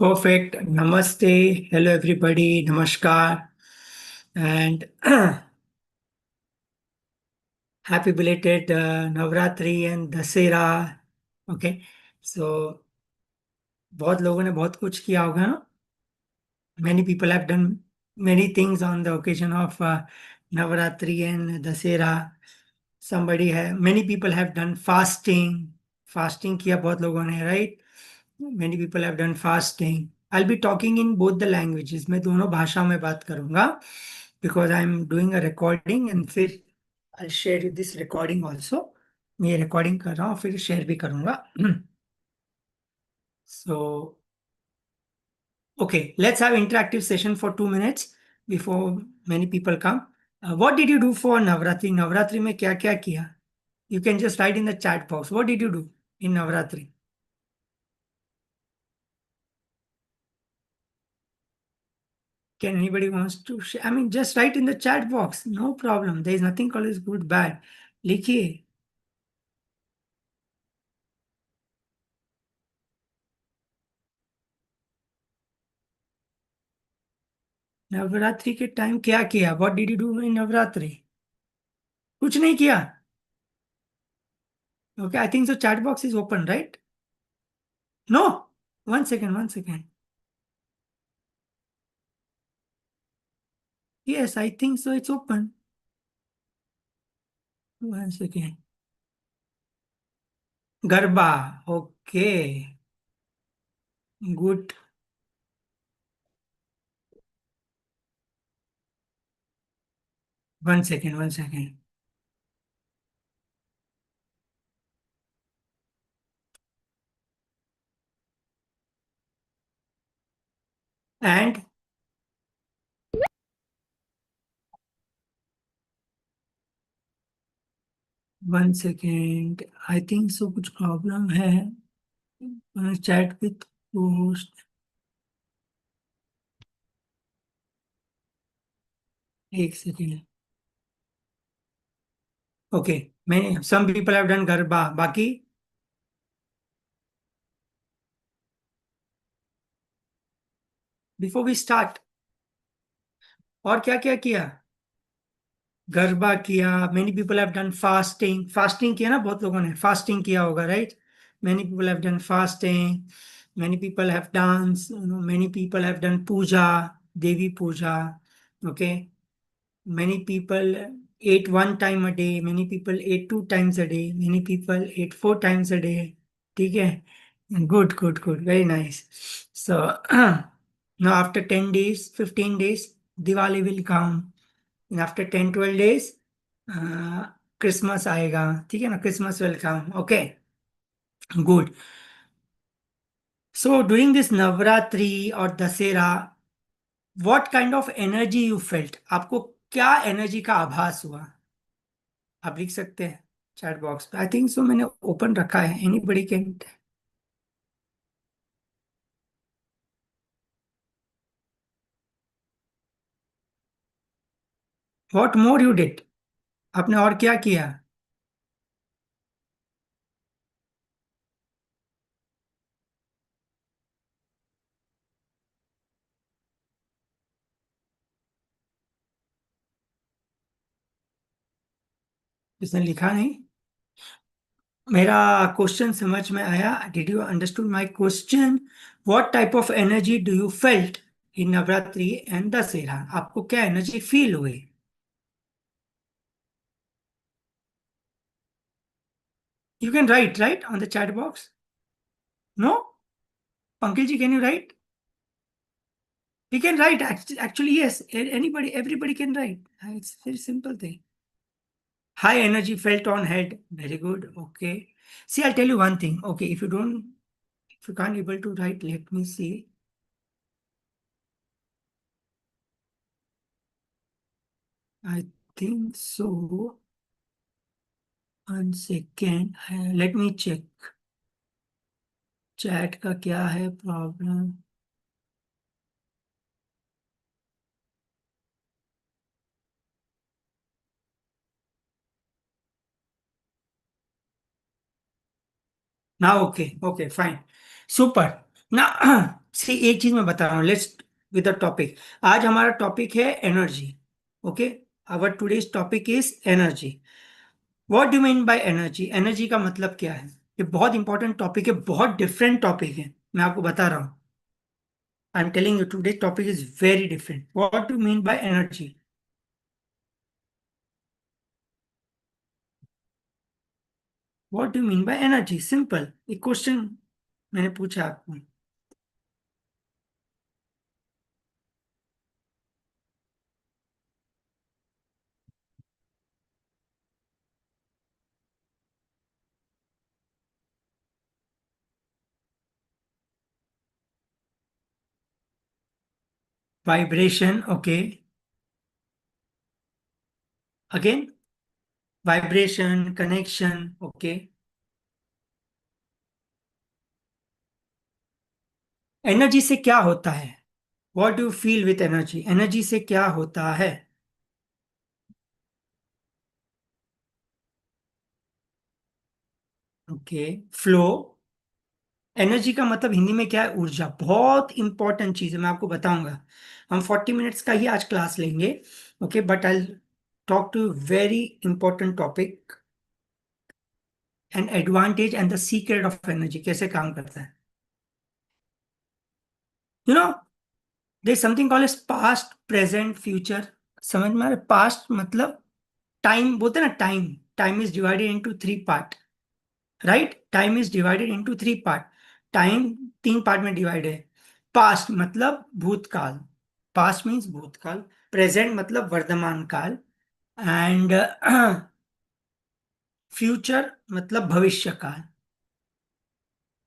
Perfect. Namaste. Hello, everybody. Namaskar. And happy belated Navratri and Dasera. Okay. So, बहुत लोगों ने बहुत कुछ किया होगा ना. Many people have done many things on the occasion of Navratri and Dasera. Many people have done fasting. Fasting किया बहुत लोगों ने, right? Many people have done fasting. I'll be talking in both the languages. मैं दोनों भाषा में बात करूंगा because I'm doing a recording and फिर I'll share you this recording also. मैं ये recording कर रहा हूँ फिर share भी करूंगा. So, okay, let's have interactive session for 2 minutes before many people come. What did you do for Navratri? Navratri में क्या क्या किया? You can just write in the chat box. What did you do in Navratri? Can anybody wants to share? I mean, just write in the chat box. No problem. There is nothing called as good, bad. लिखिए. नवरात्रि के time क्या किया? What did you do in Navratri? कुछ नहीं किया. Okay, I think so. Chat box is open, right? No. One second. One second. Yes, I think so. It's open. One second. Garba. Okay. Good. One second. One second. And one second. I think so. कुछ problem है. Chat with post. एक second. Okay. मैं some people have done Garba. बाकी before we start और क्या क्या किया? गरबा किया. Many people have done fasting. Fasting किया ना बहुत लोगों ने. फास्टिंग किया होगा, right? Many people have done fasting. Many people have dance. Many people have done puja. Devi puja. Okay. Many people ate one time a day. Many people ate two times a day. Many people ate four times a day. ठीक है. Good, good, good. Very nice. So now after 10 days, 15 days, Diwali will come. And after 10, 12 days, uh, Christmas आएगा. ठीक है ना? Christmas will come. Okay. Good. So during this Navratri or Dasera, what kind of energy you felt? आपको क्या energy का आभास हुआ? आप लिख सकते हैं चैट बॉक्स पे. आई थिंक सो मैंने ओपन रखा है. Anybody can. What more you did? आपने और क्या किया? इसने लिखा नहीं. मेरा क्वेश्चन समझ में आया? Did you understood my question? What type of energy do you felt in Navratri and Dussehra? आपको क्या एनर्जी फील हुई? You can write on the chat box. No. Pankaj ji, can you write? You can write. Actually, yes. Anybody, everybody can write. It's very simple thing. High energy felt on head. Very good. Okay. See, I'll tell you one thing. Okay, if you can't able to write, let me see. I think so. One second. Let me check. Chat का क्या है problem? Now, okay, fine, super. Now, सी एक चीज मैं बता रहा हूँ, let's with the topic. आज हमारा टॉपिक है energy. Okay, our today's topic is energy. What do mean by energy? Energy का मतलब क्या है? ये बहुत इंपॉर्टेंट टॉपिक है, बहुत डिफरेंट टॉपिक है, मैं आपको बता रहा हूँ। आई am telling you today topic is very different. What do mean by energy? What do mean by energy? Simple, एक क्वेश्चन मैंने पूछा आपको। Vibration, okay. Again? Vibration, connection, okay. Energy से क्या होता है? What do feel with energy? Energy से क्या होता है? Okay, flow. एनर्जी का मतलब हिंदी में क्या है? ऊर्जा। बहुत इंपॉर्टेंट चीज है, मैं आपको बताऊंगा। हम 40 मिनट्स का ही आज क्लास लेंगे। Okay, but I talk to very important topic, and advantage and the secret of energy, कैसे काम करता है। You know, there something called as past, present, future. समझ में आ रहा है? पास्ट मतलब टाइम, बोलते हैं ना, time. Time is divided into three part, right? Time is divided into three part. Time तीन पार्ट में डिवाइड है। पास्ट मतलब भूतकाल, पास्ट मीन्स भूतकाल। प्रेजेंट मतलब वर्तमान काल। एंड फ्यूचर मतलब भविष्य काल।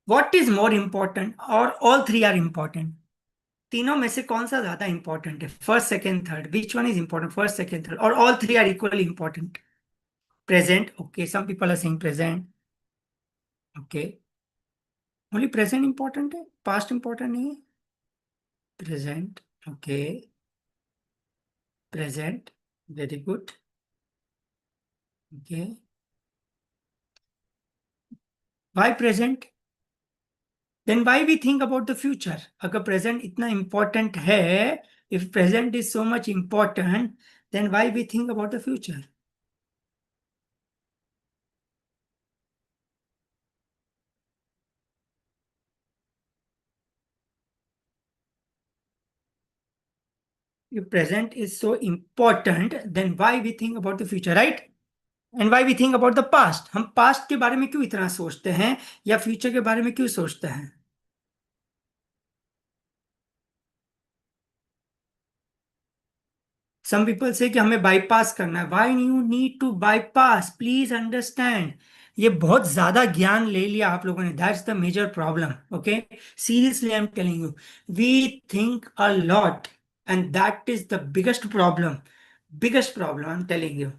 What is more important? और ऑल थ्री आर इंपॉर्टेंट। तीनों में से कौन सा ज्यादा इंपॉर्टेंट है? First, second, third, which one is important? First, second, third, और all three are equally important? Present, okay, some people are saying present. Okay, only present important है, past important नहीं है? Present, okay. Present, very good. Okay, why present? Then why we think about the future? अगर present इतना important है, if present is so much important, then why we think about the future? If present is so important, then why we think about the future, right? And why we think about the past? हम past के बारे में क्यों इतना सोचते हैं, या future के बारे में क्यों सोचते हैं? सम पीपल से कि हमें बाईपास करना है। Why you need to bypass? Please understand. ये बहुत ज्यादा ज्ञान ले लिया आप लोगों ने, that's the major problem. Okay, seriously I am telling you, we think a lot, and that is the biggest problem. Biggest problem I am telling you.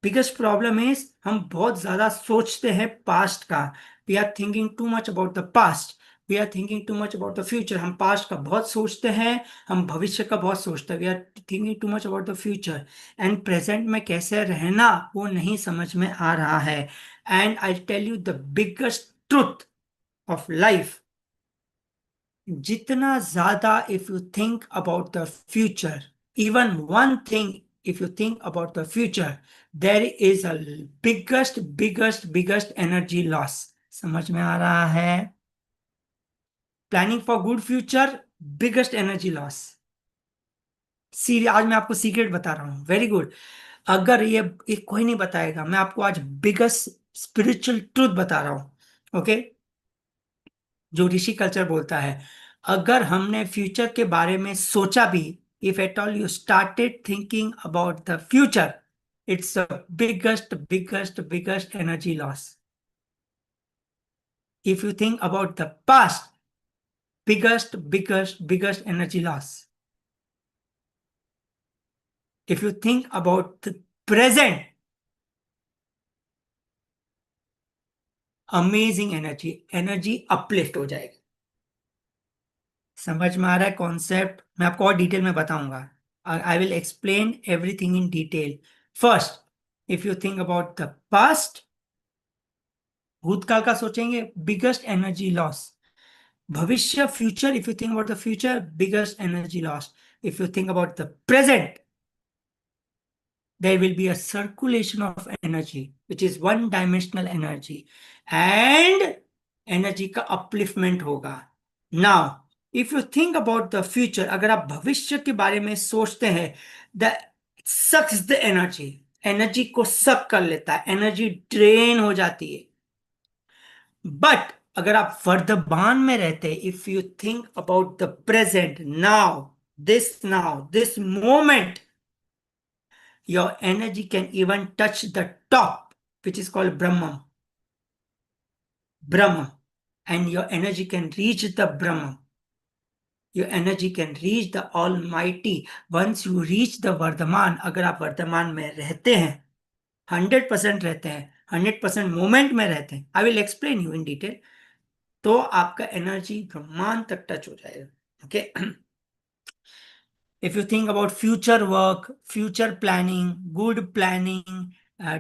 Biggest problem is हम बहुत ज्यादा सोचते हैं पास्ट का। We are thinking too much about the past. We are thinking too much about the future. हम past का बहुत सोचते हैं, हम भविष्य का बहुत सोचते हैं। We are thinking too much about the future, and present में कैसे रहना वो नहीं समझ में आ रहा है। And I tell you the biggest truth of life, जितना ज्यादा if you think about the future, even one thing, if you think about the future, there is a biggest energy loss। समझ में आ रहा है? Planning for good future, biggest energy loss. Serious, आज मैं आपको सीक्रेट बता रहा हूं, वेरी गुड। अगर ये कोई नहीं बताएगा, मैं आपको आज बिगेस्ट स्पिरिचुअल ट्रूथ बता रहा हूं। ओके, जो ऋषि कल्चर बोलता है, अगर हमने फ्यूचर के बारे में सोचा भी, if at all you started thinking about the future, it's the biggest energy loss. If you think about the past, biggest energy loss. If you think about the present, amazing energy, energy uplift हो जाएगी। समझ में आ रहा है concept? मैं आपको और डिटेल में बताऊंगा। आई will explain everything in detail. First, if you think about the past, भूतकाल का सोचेंगे, बिगेस्ट एनर्जी लॉस। भविष्य, future, if you think about the future, biggest energy loss. If you think about the present, there will be a circulation of energy, which is one dimensional energy, and energy का upliftment होगा. Now, if you think about the future, अगर आप भविष्य के बारे में सोचते हैं, the sucks the energy, energy को सक कर लेता है, एनर्जी ड्रेन हो जाती है. बट अगर आप वर्तमान में रहते, if you think about the present, now this moment, your energy can even touch the top, which is called Brahma, and your energy can reach the Brahma. Your energy can reach the Almighty. Once you reach the Vardhaman, अगर आप वर्तमान में रहते हैं, 100% रहते हैं, 100% moment में रहते हैं, आई will explain you in detail, तो आपका एनर्जी ब्रह्मांड तक टच हो जाएगा. Okay. If you think about future work, future planning, good planning,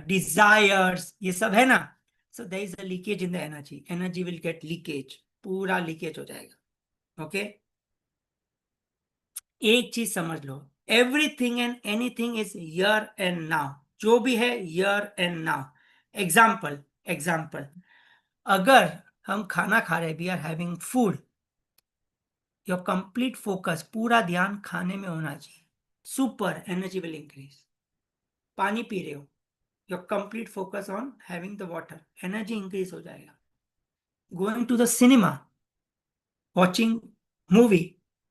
desires, ये सब है ना, so there is a leakage in the energy. Energy will get leakage, पूरा leakage हो जाएगा. Okay? एक चीज समझ लो, everything and anything is here and now. जो भी है here and now. Example. अगर हम खाना खा रहे हैं, we are having food, your complete focus, पूरा ध्यान खाने में होना चाहिए. Super energy will increase. पानी पी रहे हो, your complete focus on having the water, energy increase हो जाएगा. Going to the cinema, watching movie,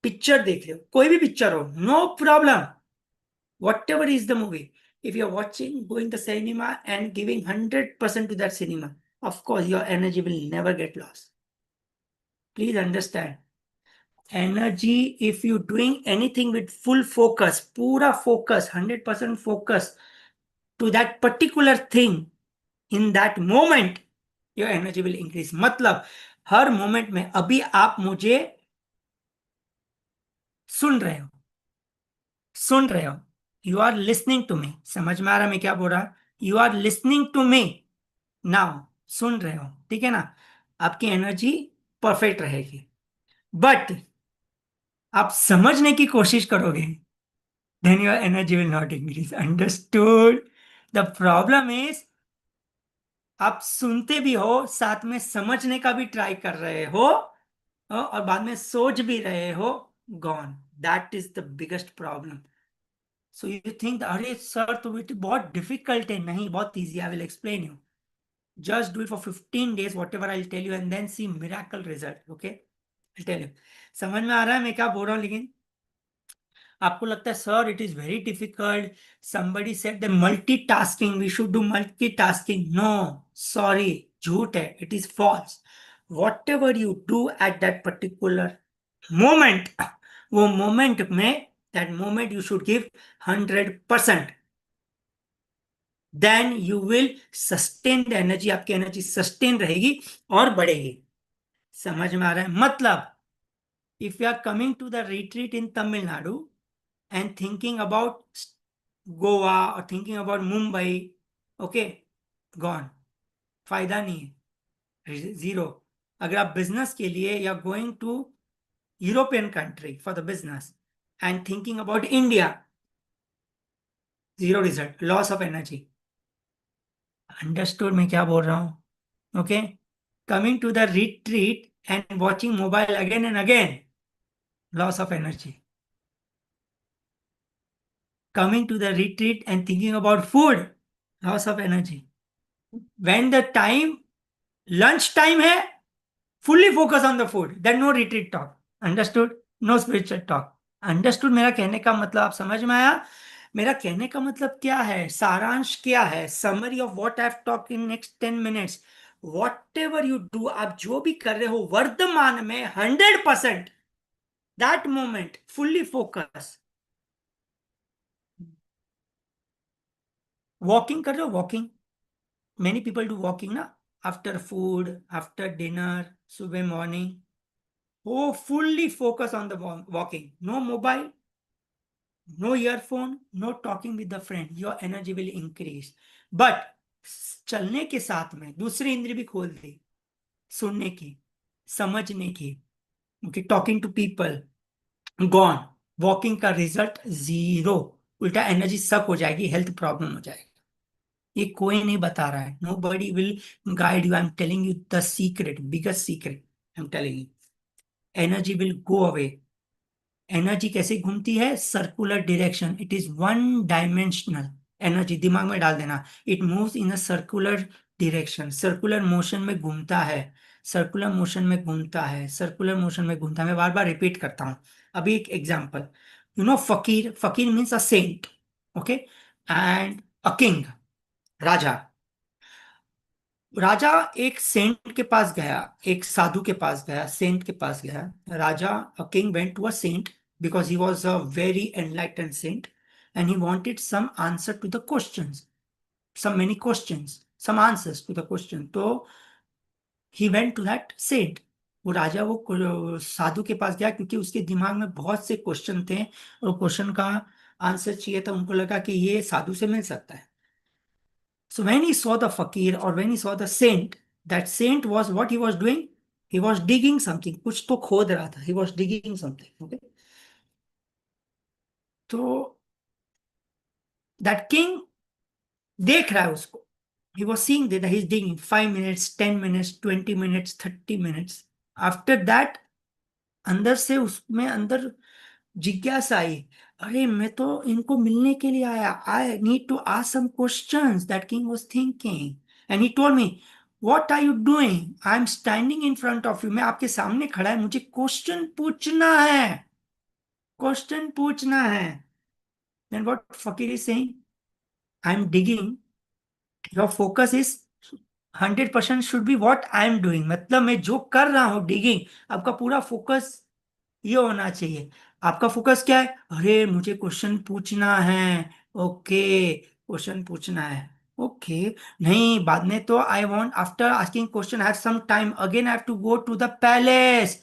picture देख रहे हो, कोई भी पिक्चर हो, no problem, whatever is the movie, if you're watching, going to cinema and giving 100% to that cinema, of course your energy will never get lost. Please understand, energy, if you doing anything with full focus, पूरा focus, 100% focus to that particular thing in that moment, your energy will increase. मतलब हर moment में, अभी आप मुझे सुन रहे हो, you are listening to me. समझ में आ रहा मैं क्या बोल रहा? You are listening to me now, सुन रहे हो, ठीक है ना? आपकी एनर्जी परफेक्ट रहेगी. बट आप समझने की कोशिश करोगे, then your energy will not increase. Understood? The problem is, आप सुनते भी हो, साथ में समझने का भी ट्राई कर रहे हो, और बाद में सोच भी रहे हो, gone. That is the biggest problem. So you think अरे सर तो ये बहुत डिफिकल्ट है. नहीं, बहुत easy. I will explain you. Just do it for 15 days, whatever I tell you, and then see miracle result. Okay, I tell you. समझ में आ रहा है मैं क्या बोल रहा हूँ? लेकिन आपको लगता है sir it is very difficult, somebody said the multitasking, we should do multitasking. No, sorry, झूठ है, it is false. Whatever you do at that particular moment, वो moment में, that moment you should give 100%. Then you will sustain the energy, आपकी energy sustain रहेगी और बढ़ेगी. समझ में आ रहा है? मतलब if you are coming to the retreat in Tamil Nadu and thinking about Goa or thinking about Mumbai, okay, gone. फायदा नहीं है, जीरो. अगर आप बिजनेस के लिए या going to European country for the business and thinking about India, zero result, loss of energy. Understood मैं क्या बोल रहा हूं? Okay. Coming to the retreat and watching mobile again and again, loss of energy. Coming to the retreat and thinking about food, loss of energy. When the time, lunch time hai, fully focus on the food, then no retreat talk. Understood? No spiritual talk. Understood? मेरा कहने का मतलब आप समझ में आया? मेरा कहने का मतलब क्या है, सारांश क्या है, summary of what I have talk in next 10 minutes. What ever you do, आप जो भी कर रहे हो वर्तमान में 100%, that moment fully focus. Walking कर रहे हो, walking, many people do walking na, after food, after dinner, सुबह morning. Oh, fully focus on the walking. No mobile, no earphone, no talking with the friend. Your energy will increase. But चलने के साथ में दूसरी इंद्री भी खोल दी, सुनने की, समझने की. Okay, talking to people, gone. Walking का रिजल्ट जीरो। उल्टा एनर्जी सक हो जाएगी, हेल्थ प्रॉब्लम हो जाएगी। ये कोई नहीं बता रहा है, nobody will guide you. I am telling you the secret, biggest secret I am telling you. Energy will go away. एनर्जी कैसे घूमती है? Circular direction, it is one dimensional. Energy दिमाग में डाल देना, it moves in a circular direction, circular motion में घूमता है, सर्कुलर मोशन में घूमता है, सर्कुलर मोशन में घूमता है। मैं बार बार रिपीट करता हूं। अभी एक एग्जांपल, यू नो फकीर, फकीर means a saint, okay, and a king, राजा। राजा एक सेंट के पास गया, एक साधु के पास गया, सेंट के पास गया। राजा, a king went to a saint because he was a very enlightened saint, and he wanted some answer to the questions, some many questions, some answers to the question. तो he went to that saint। वो राजा साधु के पास गया क्योंकि उसके दिमाग में बहुत से क्वेश्चन थे और क्वेश्चन का आंसर चाहिए था। उनको लगा कि ये साधु से मिल सकता है। So when he saw the fakir or when he saw the saint, that saint was what he was doing? He was digging something, कुछ तो खोद रहा था। He was digging something, okay? तो that king देख रहा है उसको। He was seeing that he's digging 5 minutes, 10 minutes, 20 minutes, 30 minutes. After that, अंदर से उसमें अंदर जिज्ञासा आई। अरे मैं तो इनको मिलने के लिए आया, I need to ask some questions. That king was thinking and he told me, what are you doing? I am standing in front of you, मैं आपके सामने खड़ा है, मुझे क्वेश्चन पूछना है, क्वेश्चन पूछना है। देन व्हाट फकीर is saying, I am digging, your focus is 100% should be what I am doing. मतलब मैं जो कर रहा हूं डिगिंग, आपका पूरा फोकस ये होना चाहिए। आपका फोकस क्या है? अरे मुझे क्वेश्चन पूछना है। ओके, क्वेश्चन पूछना है। ओके, नहीं बाद में तो I want, after asking question I have some time, again I have to go to the palace.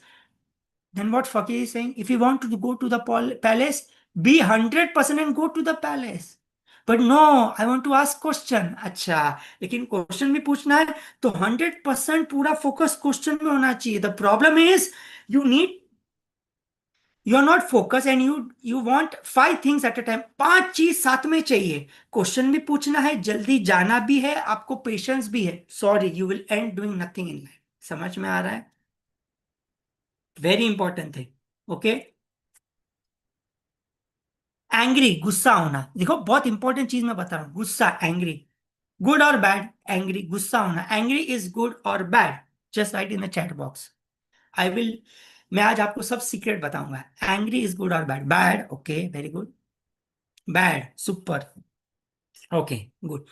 Then what फकीर is saying, if you want to go to the palace, be 100% and go to the palace. But no, I want to ask question. अच्छा, लेकिन question भी पूछना है तो 100% पूरा focus question में होना चाहिए। The problem is, you need, you are not focus and you want 5 things at a time. 5 चीज साथ में चाहिए, क्वेश्चन भी पूछना है, जल्दी जाना भी है, आपको पेशेंस भी है। Sorry, you will and doing nothing in life. समझ में आ रहा है? Very important thing, okay. Angry, गुस्सा होना, देखो बहुत इंपॉर्टेंट चीज मैं बता रहा हूँ। गुस्सा, एंग्री, गुड और बैड? एंग्री, गुस्सा होना, एंग्री इज गुड और bad? Just right in the chat box. I will, मैं आज आपको सब सीक्रेट बताऊंगा। एंग्री इज गुड और bad? Bad, okay, very good. Bad, super, okay, good.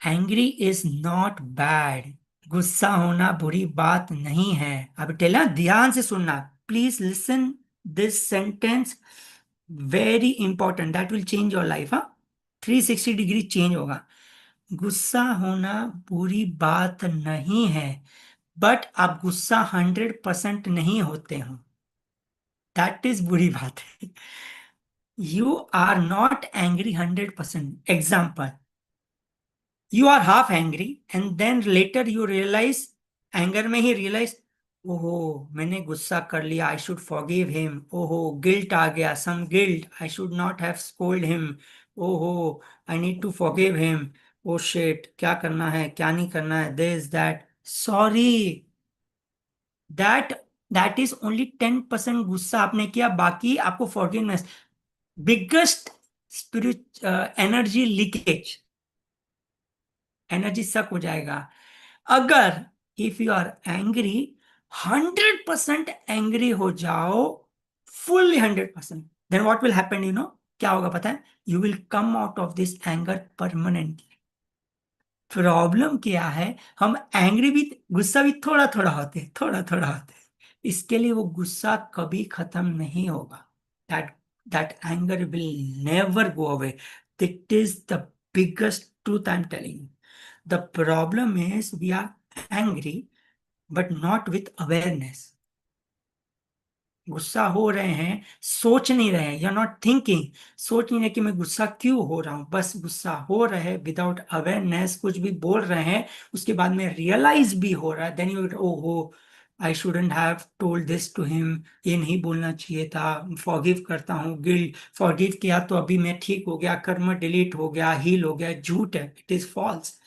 Angry is not bad. गुस्सा होना बुरी बात नहीं है। अब टेला ध्यान से सुनना, please listen this sentence, very important, that will change your life. हाँ, 360 डिग्री चेंज होगा। गुस्सा होना बुरी बात नहीं है, बट आप गुस्सा 100% नहीं होते हो, दैट इज बुरी बात है। You are not angry 100%। Example, you are half angry and then later you realize, anger में ही रियलाइज, ओहो मैंने गुस्सा कर लिया, आई शुड फॉरगिव हिम। ओहो, गिल्ट आ गया, some guilt, I should not have scold him. ओहो, I need to forgive him. Oh shit, क्या करना है क्या नहीं करना है, this that, sorry. That that is only 10% गुस्सा आपने किया, बाकी आपको forgiveness. Biggest spirit energy leakage, energy suck हो जाएगा। अगर if you are angry, 100% angry हो जाओ, fully 100%, then what will happen, you know क्या होगा पता है? You will come out of this anger permanently. Problem क्या है, हम एंग्री भी, गुस्सा भी थोड़ा थोड़ा होते हैं, थोड़ा थोड़ा होते हैं, इसके लिए वो गुस्सा कभी खत्म नहीं होगा। That that anger will never go away. That is the biggest truth I am telling you. The problem is we are angry but not with awareness. गुस्सा हो रहे हैं, सोच नहीं रहे हैं, यू आर नॉट थिंकिंग, सोच नहीं रहे कि मैं गुस्सा क्यों हो रहा हूं, बस गुस्सा हो रहे हैं विदाउट अवेयरनेस, कुछ भी बोल रहे हैं, उसके बाद में रियलाइज भी हो रहा है, देन यू, ओहो I shouldn't have told this to him, ये नहीं बोलना चाहिए था, फॉरगिव करता हूँ, गिल्ट, फॉरगिव किया तो अभी मैं ठीक हो गया, कर्म डिलीट हो गया, हील हो गया, झूठ है, it is false.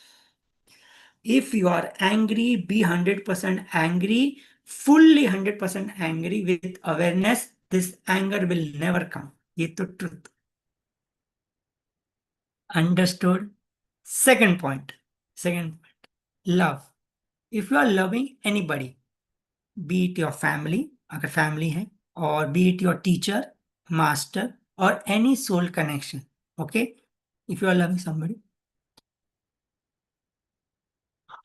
If you are angry, be 100% angry, fully 100% angry with awareness. This anger will never come. ये तो truth. Understood? Second point. Second point. Love. If you are loving anybody, be it your family, अगर family है, or be it your teacher, master, or any soul connection. Okay? If you are loving somebody,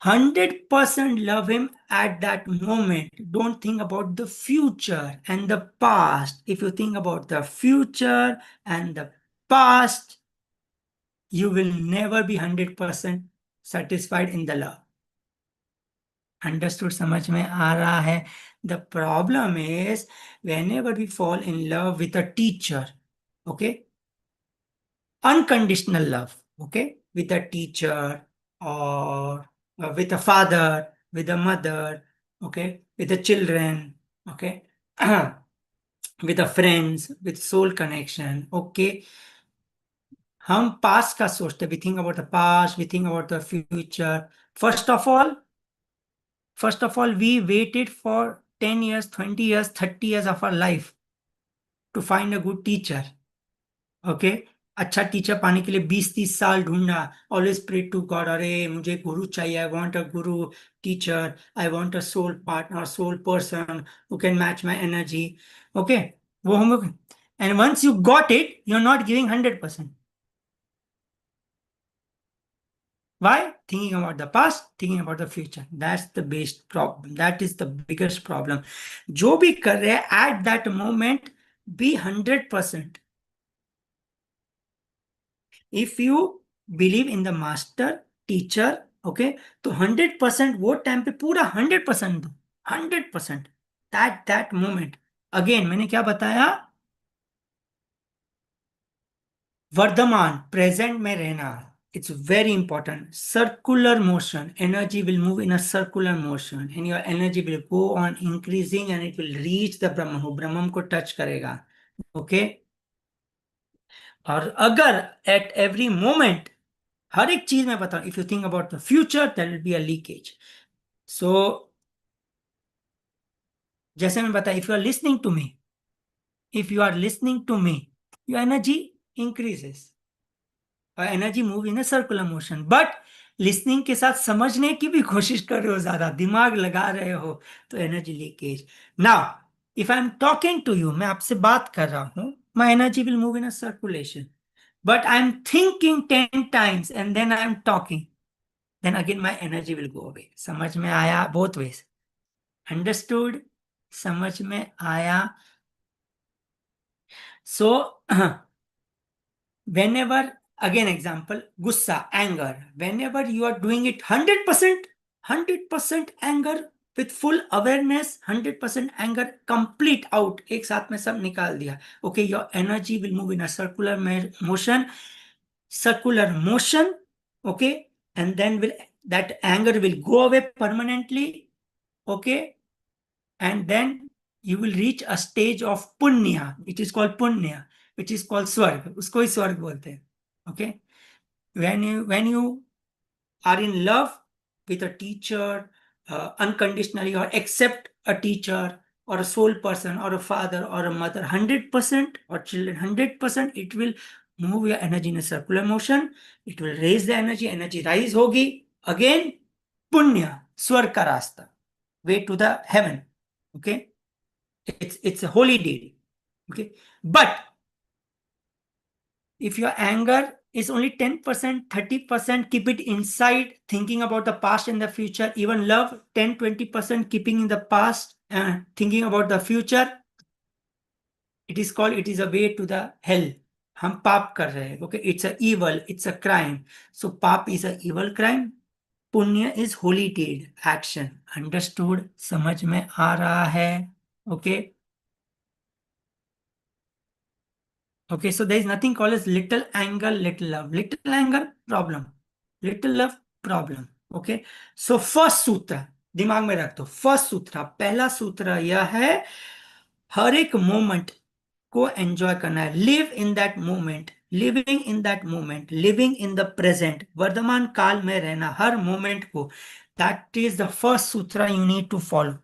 100% love him at that moment. Don't think about the future and the past. If you think about the future and the past, you will never be 100% satisfied in the love. Understood? समझ में आ रहा है? The problem is whenever we fall in love with a teacher, okay, unconditional love, okay, with a teacher or with a father, with a mother, okay, with the children, okay, with the friends, with soul connection, okay. हम past का सोचते, we think about the past, we think about the future. First of all, first of all, we waited for 10 years, 20 years, 30 years of our life to find a good teacher. Okay, अच्छा teacher पाने के लिए 20-30 साल ढूंढना. Always pray to God, अरे मुझे गुरु चाहिए, आई want a guru teacher, I want a soul partner, soul person who can match my energy. Okay, वो हम लोग. And once you got it, you are not giving 100%. Why? Thinking about the past, thinking about the future. That's the biggest problem. That is the biggest problem. जो भी कर रहे हैं at that moment, be 100%. If you believe in the master, teacher, okay, तो 100% वो time पे पूरा 100% दो. 100% that moment. Again मैंने क्या बताया? वर्तमान, प्रेजेंट में रहना. It's very important. Circular motion. Energy will move in a circular motion, and your energy will go on increasing, and it will reach the Brahman. वो ब्रह्म को टच करेगा. ओके. और अगर at every moment, हर एक चीज में बताऊं, if you think about the future, there will be a leakage. So जैसे मैं बताया, if you are listening to me, if you are listening to me, your energy increases. Energy move in circular motion. But listening के साथ समझने की भी कोशिश कर रहे हो, ज्यादा दिमाग लगा रहे हो, तो energy leakage. Now if I am talking to you, मैं आपसे बात कर रहा हूं, my energy will move in a circulation. But I am thinking 10 times and then I am talking, then again my energy will go away. समझ में आया? Both ways. Understood? समझ में आया? सो whenever, again example, gussa, anger, whenever you are doing it 100% anger with full awareness, 100% anger, complete out, एक साथ में सब निकाल दिया. Okay, your energy will move in a circular motion, okay, and then will that anger will go away permanently. Okay, and then you will reach a stage of punya, which is called punya, which is called swarg. उसको ही स्वर्ग बोलते हैं. Okay, when you are in love with a teacher, unconditionally, or accept a teacher or a soul person or a father or a mother 100%, or children 100%, it will move your energy in a circular motion. It will raise the energy. Energy rise होगी. Again, punya, स्वर्ग का रास्ता, way to the heaven. Okay, it's a holy deed. Okay, but if your anger is only 10%, 30%, keep it inside, thinking about the past and the future. Even love, 10-20%, keeping in the past, thinking about the future. It is called, it is a way to the hell. हम पाप कर रहे हैं. Okay, it's a evil, it's a crime. So पाप is a evil crime. पुण्य is holy deed, action. Understood? समझ में आ रहा है? Okay. Okay, so there is nothing called as little anger, little love. Little anger, problem. Little love, problem. Okay, so first sutra. दिमाग में रख दो। फर्स्ट सूत्र, पहला सूत्र यह है, हर एक मोमेंट को एंजॉय करना है। Live in that moment, living in that moment, living in the present, वर्तमान काल में रहना हर मोमेंट को। दैट इज द फर्स्ट सूत्र यू नीड टू फॉलो।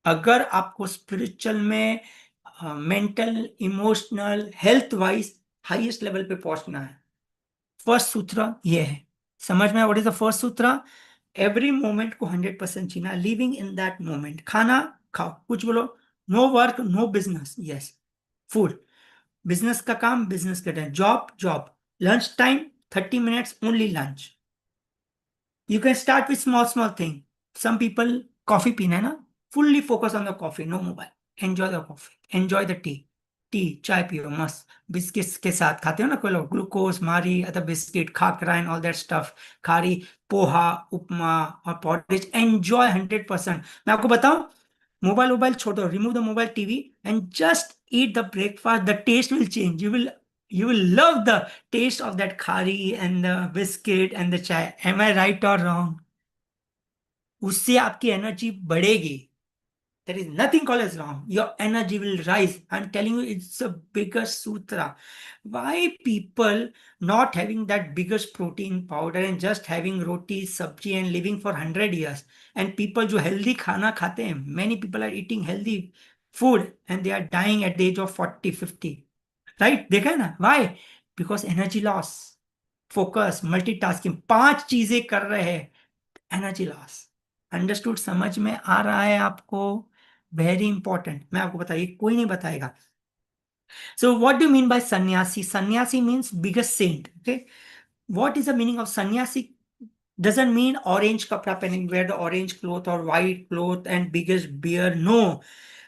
अगर आपको स्पिरिचुअल में, mental, emotional, health wise highest level पे पहुंचना है, फर्स्ट सूत्र ये है। समझ में? व्हाट इज द फर्स्ट सूत्र? एवरी मोमेंट को 100% जीना, लिविंग इन दैट मोमेंट। खाना खाओ, कुछ बोलो, no work no business, yes, food, business का काम बिजनेस के time, job job, lunch time 30 minutes only lunch. You can start with small, small thing. Some people coffee पीना है ना, fully focus on the coffee, no mobile. Enjoy the coffee, enjoy the tea. T चाय पियो मस्त, biscuits के साथ खाते हो ना कोई लोग, glucose Marie other biscuit, khakhra and all that stuff, khari, poha, upma और पॉटेज, एंजॉय 100%। मैं आपको बताऊं, मोबाइल मोबाइल छोड़ो, remove the mobile, TV, and just eat the breakfast, the taste will change, you will love the taste of that khari and the biscuit and the chai. Am I right or wrong? उससे आपकी energy बढ़ेगी। There is nothing called as wrong. Your energy will rise. I'm telling you, it's a bigger sutra. Why people not having that biggest protein powder and just having roti, sabji and living for 100 years? And people जो healthy खाना खाते हैं, many people are eating healthy food and they are dying at the age of 40, 50. Right? देखा है ना? Why? Because energy loss, focus, multitasking, पांच चीजें कर रहे हैं, एनर्जी लॉस। अंडरस्टूड? समझ में आ रहा है आपको? वेरी इंपॉर्टेंट, मैं आपको बताइए, कोई नहीं बताएगा। So what do mean by sanyasi? Sanyasi means biggest saint. Okay, what is the meaning of sanyasi? Doesn't mean orange kapra pehning, wear the orange cloth or white cloth and biggest beard. No.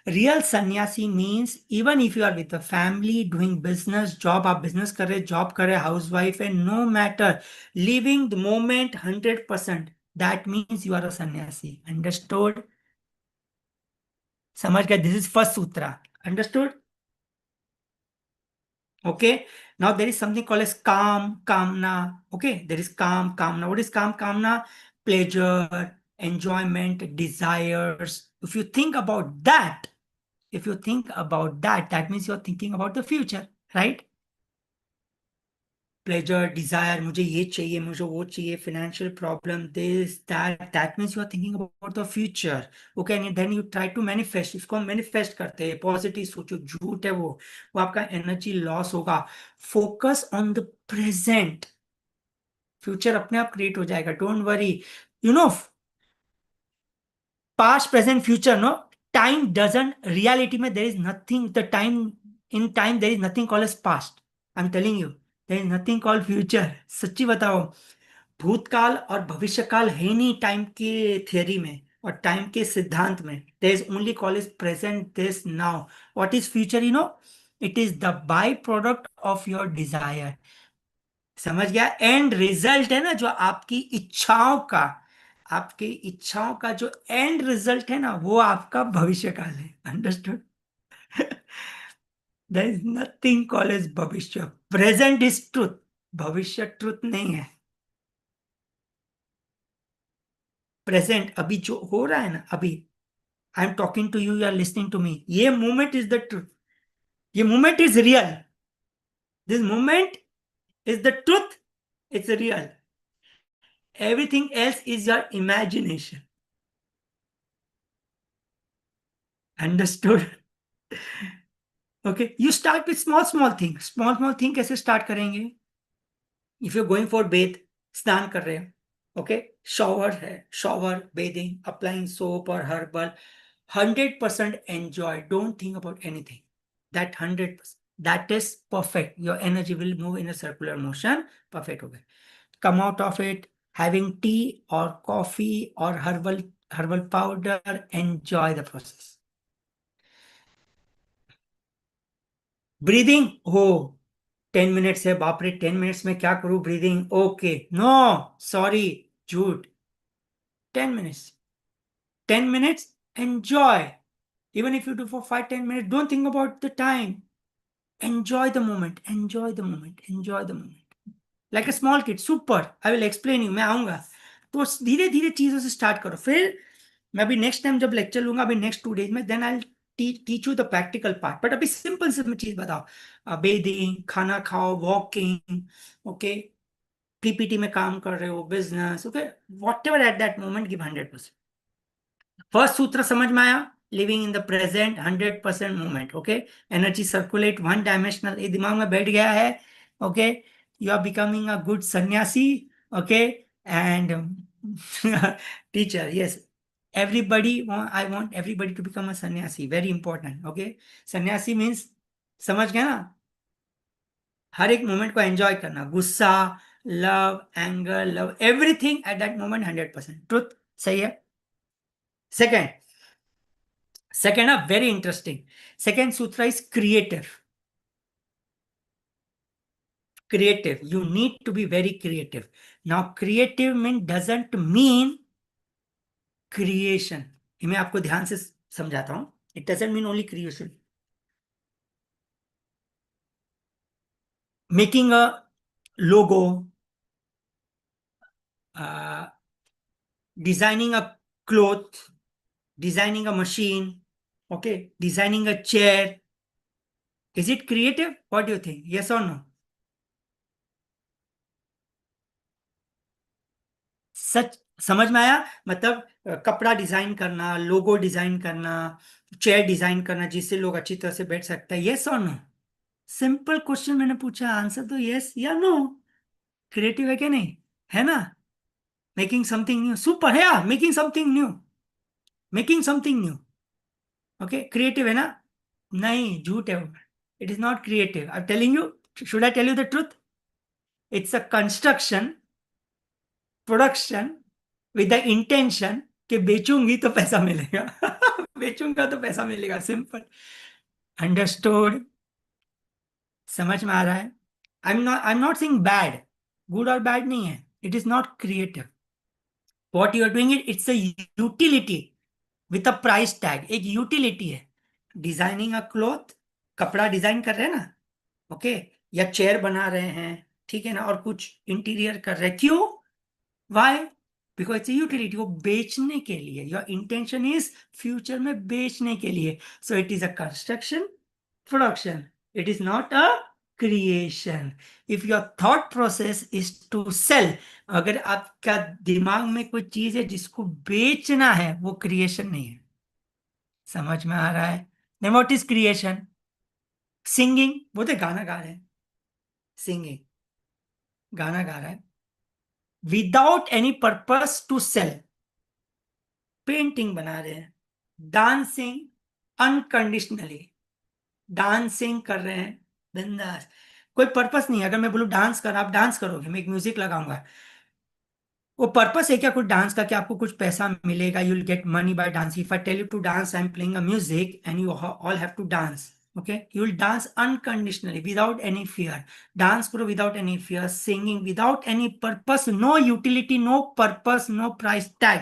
Real sannyasi means even if you are with a family doing business, job, आप business कर रहे, job कर रहे, housewife है, no matter, living the moment 100%, that means you are a sannyasi. Understood? समझ गया? This is first sutra. Understood? Okay. Now there is something called as calm, kamna. Okay. There is calm, kamna. What is calm, kamna? Pleasure, enjoyment, desires. If you think about that, that means you're thinking about the future, right? Pleasure, desire, मुझे ये चाहिए, मुझे वो चाहिए, financial problem, this, that means you are thinking about the future. Okay, and then you try to manifest, इसको हम manifest करते हैं, पॉजिटिव सोचो, झूठ है वो आपका एनर्जी लॉस होगा। Focus on the present, future अपने आप क्रिएट हो जाएगा, don't worry. You know, past present future, no, time doesn't, reality में there is nothing, the time, in time there is nothing called as past. I am telling you, there is nothing called future. सच्ची बताओ, भूतकाल और भविष्यकाल है नहीं time के theory में और टाइम के सिद्धांत में। There is only called as present, this, now. What is future? You know, it is the by product of your desire. समझ गया? एंड रिजल्ट है ना, जो आपकी इच्छाओं का, आपकी इच्छाओं का जो एंड रिजल्ट है ना, वो आपका भविष्य काल है। Understood? There is nothing called as bhavishya. Present is truth, भविष्य ट्रुथ नहीं है। प्रेजेंट, अभी जो हो रहा है ना, अभी I am talking to you, you are listening to me, ये मोमेंट इज द ट्रुथ, ये moment is real, this moment is the truth, it's real. Everything else is your imagination. Understood? Okay, you start with small small thing. Small small thing कैसे start करेंगे? If you going for bath, स्नान कर रहे हो, okay, shower है, shower, bathing, applying soap और herbal, 100% enjoy, don't think about anything, that 100%, that is perfect, your energy will move in a circular motion, perfect हो गए। कम out of it, having T और coffee और herbal, herbal powder, enjoy the process. Breathing हो, 10 minutes है, बाप रे, 10 minutes में क्या करूं ब्रीदिंग? ओके, नो, सॉरी, झूठ, 10 minutes, 10 minutes, enjoy. Even if you do for 5, 10 minutes, don't think about the time. Enjoy the moment, enjoy the moment, enjoy the moment. Like a small kid, super. I will explain you, मैं आऊंगा। तो धीरे धीरे चीजों से start करो, फिर मैं अभी नेक्स्ट टाइम जब लेक्चर लूंगा, अभी नेक्स्ट 2 डेज में, then I teach you the practical part. But अभी सिंपल सिंपल चीज बताओ, बेदिंग, खाना खाओ, वॉकिंग, ओके, पीपीटी में काम कर रहे हो, business, okay, whatever at that moment give 100%। First सूत्र समझ में आया? Living in the present, 100% movement, okay. Energy circulate one dimensional, ये दिमाग में बैठ गया है, okay. You are becoming a good sannyasi, okay. And teacher, yes, everybody I want everybody to become a sannyasi, very important, okay। सन्यासी means, समझ गया ना, हर एक मोमेंट को एंजॉय करना, गुस्सा, love, anger, love everything at that moment, 100% truth. सही है। Second, second very interesting, second सूत्र is creative. Creative, you need to be very creative. Now creative mean doesn't mean creation, ये मैं आपको ध्यान से समझाता हूं। It doesn't mean only creation, making a logo, designing a cloth, designing a machine, okay, designing a chair. Is it creative? What do you think? Yes or no? सच, समझ में आया? मतलब कपड़ा डिजाइन करना, लोगो डिजाइन करना, chair design करना जिससे लोग अच्छी तरह से बैठ सकते हैं। यस और नो? सिंपल क्वेश्चन मैंने पूछा, आंसर तो यस या नो। क्रिएटिव है क्या नहीं? है ना? मेकिंग समथिंग न्यू, सुपर है यार, making something new, making something new, okay, creative है ना? नहीं, झूठ है वो। It is not creative, I am telling you. Should I tell you the truth? It's a construction, production with the intention कि बेचूंगी तो पैसा मिलेगा। बेचूंगा तो पैसा मिलेगा, सिंपल। अंडरस्टूड? समझ में आ रहा है? I am not saying bad, good और बैड नहीं है, it is not creative. What you are doing, it's a utility with a price tag, एक यूटिलिटी है। डिजाइनिंग अ क्लॉथ, कपड़ा डिजाइन कर रहे हैं ना, ओके, या चेयर बना रहे हैं, ठीक है ना, और कुछ इंटीरियर कर रहे हैं, क्यों? वाई? बिकॉज इट्स यूटिलिटी, वो बेचने के लिए, योर इंटेंशन इज फ्यूचर में बेचने के लिए, so it is a construction, production, it is not a creation. If your thought process is to sell, अगर आपका दिमाग में कोई चीज है जिसको बेचना है, वो क्रिएशन नहीं है। समझ में आ रहा है? Then what is creation? Singing, वो तो गाना गा रहे हैं, सिंगिंग, गाना गा रहा है without any purpose to sell, painting बना रहे हैं, डांसिंग अनकंडीशनली, डांसिंग कर रहे हैं बिंदास, कोई पर्पस नहीं है। अगर मैं बोलूं डांस कर, आप डांस करोगे, मैं एक म्यूजिक लगाऊंगा, वो पर्पस है क्या कुछ डांस का कि आपको कुछ पैसा मिलेगा, you will get money by dance? If I tell you to dance, I am playing a music and you all have to dance, okay, you will dance unconditionally without any fear. Dance करो without any fear, singing without any purpose, no utility, no purpose, no price tag,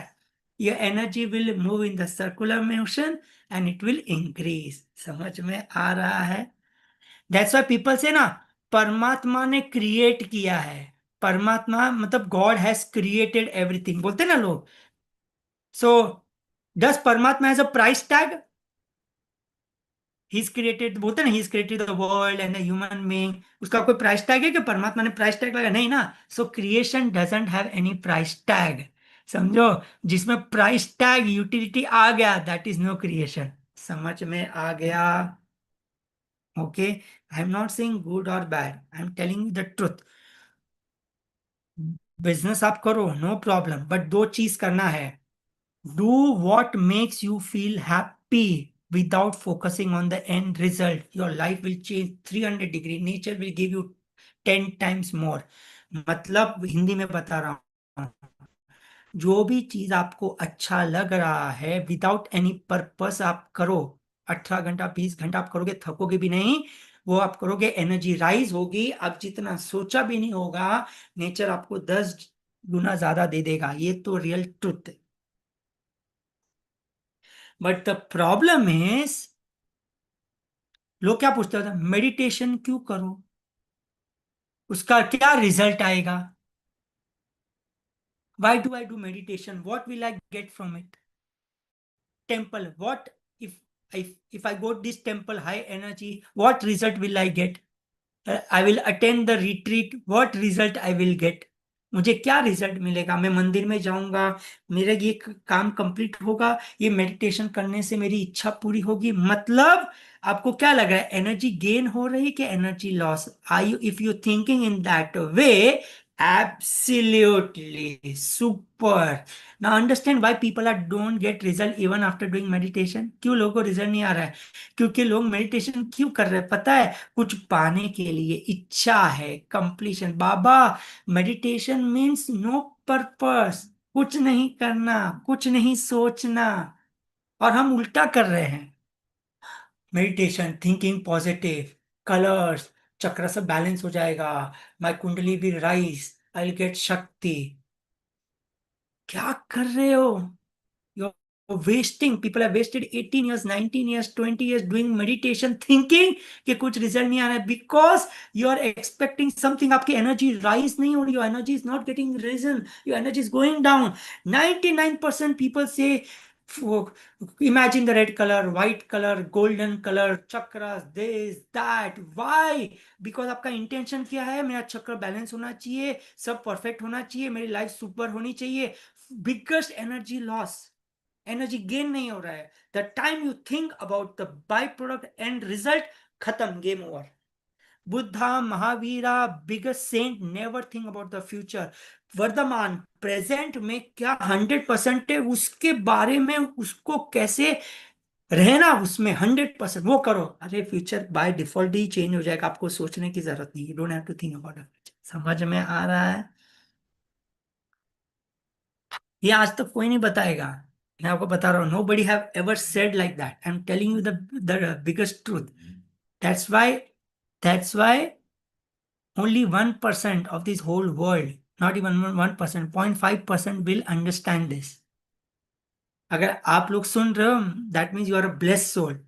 your energy will move in the circular motion and it will increase। समझ में आ रहा है? That's why people से ना, परमात्मा ने क्रिएट किया है, परमात्मा मतलब गॉड हैज क्रिएटेड एवरीथिंग बोलते हैं ना लोग। सो डस परमात्मा has a price tag? He is created, बोलते हैं ना, he is created the world and the human being, उसका कोई प्राइस टैग है कि परमात्मा ने प्राइस टैग लगा? नहीं ना। So creation doesn't have any price tag, समझो। जिसमें प्राइस टैग, यूटिलिटी आ गया, दैट इज नो क्रिएशन। समझ में आ गया? Okay, I am not saying good और bad, I am telling you the truth. Business आप करो, नो प्रॉब्लम, बट दो चीज करना है। Do what makes you feel happy without focusing on the end result, your life will change 300 degree, nature will give you 10 times more. मतलब हिंदी में बता रहा हूँ, जो भी चीज आपको अच्छा लग रहा है, विदाउट एनी पर्पस आप करो, 18 घंटा 20 घंटा आप करोगे, थकोगे भी नहीं। वो आप करोगे, एनर्जी राइज होगी, आप जितना सोचा भी नहीं होगा, नेचर आपको 10 गुना ज्यादा दे देगा। ये तो रियल ट्रुथ है। बट द प्रॉब्लम इज, लोग क्या पूछते होते हैं, मेडिटेशन क्यों करो, उसका क्या रिजल्ट आएगा? Why do I do meditation, what will I get from it? temple, what if I go this temple, high energy, what result will I get? I will attend the retreat, what result I will get? मुझे क्या result मिलेगा? मैं मंदिर में जाऊंगा, मेरा ये काम कंप्लीट होगा, ये मेडिटेशन करने से मेरी इच्छा पूरी होगी। मतलब आपको क्या लग रहा है, एनर्जी गेन हो रही कि energy loss? I you, if you thinking in that way, absolutely super. Now understand why people are don't get result even after doing meditation. क्यों लोगों को रिजल्ट नहीं आ रहा है? क्योंकि लोग मेडिटेशन क्यों कर रहे हैं पता है? कुछ पाने के लिए, इच्छा है, कंप्लीशन। बाबा, मेडिटेशन मीन्स नो पर्पस, कुछ नहीं करना, कुछ नहीं सोचना, और हम उल्टा कर रहे हैं। मेडिटेशन, थिंकिंग पॉजिटिव, कलर्स, चक्र सब बैलेंस हो जाएगा, माई कुंडली will rise, I will get शक्ति। क्या कर रहे हो? You're wasting. People have wasted 18 years, 19 years, 20 years doing meditation, thinking कि कुछ रिजल्ट नहीं आ रहा है, because you are expecting something. आपकी एनर्जी राइज नहीं हो रही, your energy is not getting risen, your energy is going down. 99% people say, imagine the red color, white color, golden color, chakras, this, that. Why? Because आपका intention क्या है? मेरा चक्र balance होना चाहिए, सब परफेक्ट होना चाहिए, मेरी लाइफ सुपर होनी चाहिए। Biggest energy loss, energy gain नहीं हो रहा है। The time you think about the by product end result, खत्म, game over. Buddha, Mahavira, biggest saint never think about the future. वर्तमान प्रेजेंट में क्या 100% है उसके बारे में, उसको कैसे रहना उसमें 100% वो करो। अरे फ्यूचर बाय डिफॉल्ट ही चेंज हो जाएगा, आपको सोचने की जरूरत नहीं, you don't have to think about future. समझ में आ रहा है? ये आज तक कोई नहीं बताएगा, मैं आपको बता रहा हूँ। Nobody have ever said like that, I am telling you the biggest truth. That's why, that's why only 1% of this whole world, not even 1%, 0.5% will understand this. अगर आप लोग सुन रहे हो, that means you are a blessed soul.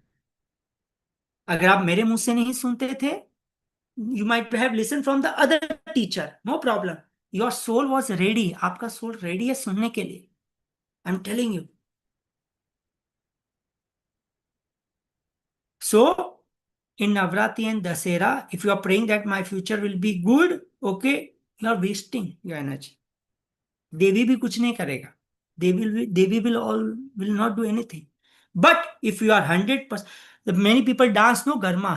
अगर आप मेरे मुंह से नहीं सुनते थे, you might have listen from the other teacher, no problem. Your soul was ready, आपका सोल रेडी है सुनने के लिए, I am telling you. So, in Navratri and Dasera, if you are praying that my future will be good, okay, you are wasting your energy. देवी भी कुछ नहीं करेगा, देवी will all will not do anything. But if you are 100%, many people dance no garba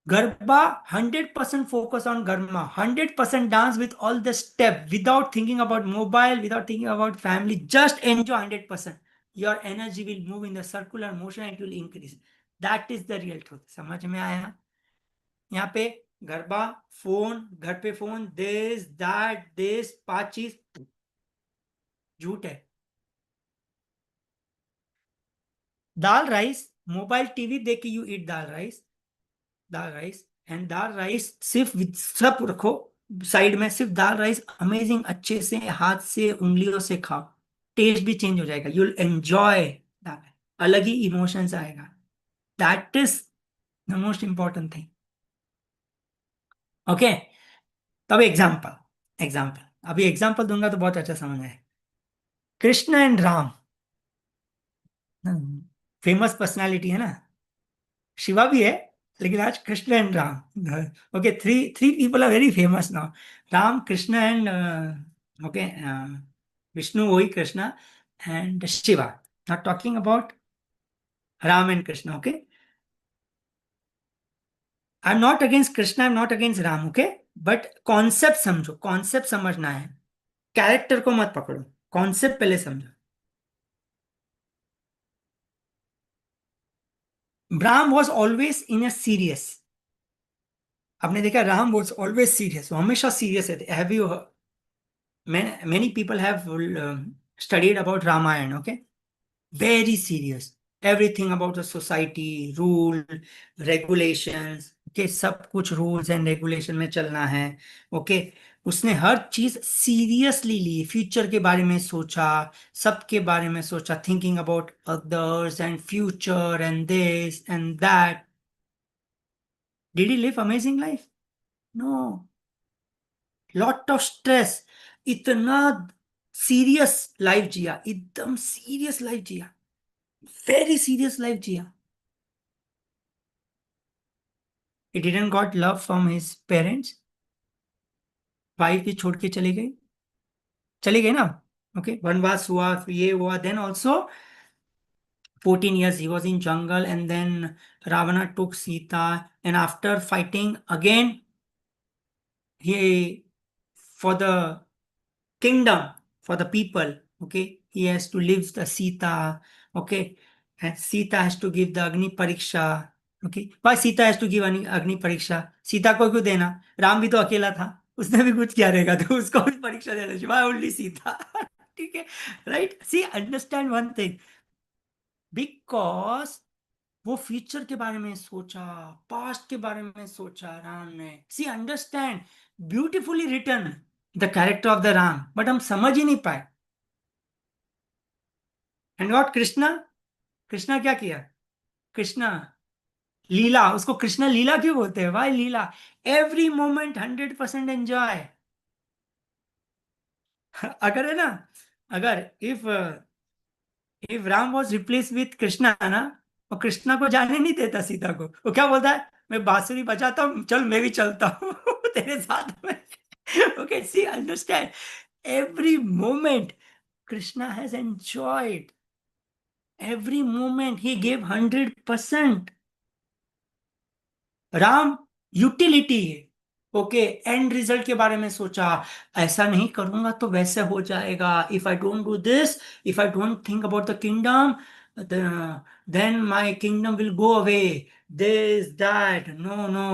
100% focus on garba, 100% dance with all the step, without thinking about mobile, without thinking about family, just enjoy 100%. Your energy will move in the circular motion and it will increase. That is the real truth. समझ में आया? यहाँ पे garba, phone, घर पे phone, this 5 चीज झूठ है। दाल राइस, मोबाइल टीवी देख के you eat dal rice, dal rice and dal rice सिर्फ सब रखो साइड में, सिर्फ दाल राइस अमेजिंग, अच्छे से हाथ से उंगलियों से खाओ, टेस्ट भी चेंज हो जाएगा, यू विल एंजॉय दाल, अलग ही इमोशंस आएगा। That is the most important thing. Okay, तब एग्जाम्पल, अभी एग्जाम्पल दूंगा तो बहुत अच्छा समझ आए। Krishna and Ram, famous personality है ना, शिवा भी है, लेकिन आज Krishna and Ram. Okay, three three people are very famous now, Ram, Krishna and, okay, Vishnu वही Krishna, and Shiva. Not talking about Ram and Krishna, okay. I am not against Krishna, I am not against Ram, okay, but concept समझो, concept समझना है, कैरेक्टर को मत पकड़ो, कॉन्सेप्ट पहले समझो। Ram was always in a serious, आपने देखा राम वॉज ऑलवेज सीरियस, वो हमेशा सीरियस है। Have you, many people have studied about Ramayana, okay? Very serious. Everything about the society, rule, regulations, okay? सब कुछ rules and regulation में चलना है, okay? उसने हर चीज सीरियसली ली, फ्यूचर के बारे में सोचा, सबके बारे में सोचा, thinking about others and future and this and that. Did he live amazing life? No, lot of stress, इतना सीरियस लाइफ जिया, एकदम सीरियस लाइफ जिया, वेरी सीरियस लाइफ जिया। He didn't got love from his parents, wife भी छोड़ के चले गए ना। ओके, वनवास हुआ, फिर ये हुआ, then also 14 years he was in jungle, and then Ravana took Sita, and after fighting again, he, for the kingdom, for the people, okay, he has to leave the Sita, okay, and Sita has to give the Agni Pariksha, okay। why Sita has to give Agni Pariksha? Sita को क्यों देना? राम भी तो अकेला था, उसने भी कुछ किया रहेगा, तो उसको भी परीक्षा देना चाहिए। why only Sita? ठीक है, right. See understand one thing, because वो फ्यूचर के बारे में सोचा, पास्ट के बारे में सोचा राम ने। See understand, beautifully written the character of the Ram, but हम समझ ही नहीं पाए। एंड गॉट कृष्णा, कृष्णा क्या किया? कृष्णा लीला, उसको कृष्णा लीला क्यों बोलते हैं? Why leela? Every moment 100% enjoy. अगर है ना, अगर if Ram was replace with Krishna ना, और कृष्णा को जाने नहीं देता सीता को, वो क्या बोलता है? मैं बांसुरी बजाता हूँ, चल मैं भी चलता हूँ तेरे साथ में। Okay, see understand, every moment Krishna has enjoyed, every moment he gave 100%। Ram utility है, ओके, एंड रिजल्ट के बारे में सोचा, ऐसा नहीं करूंगा तो वैसे हो जाएगा, if I don't do this, if I don't think about the kingdom, then my kingdom will go away, this that, no no,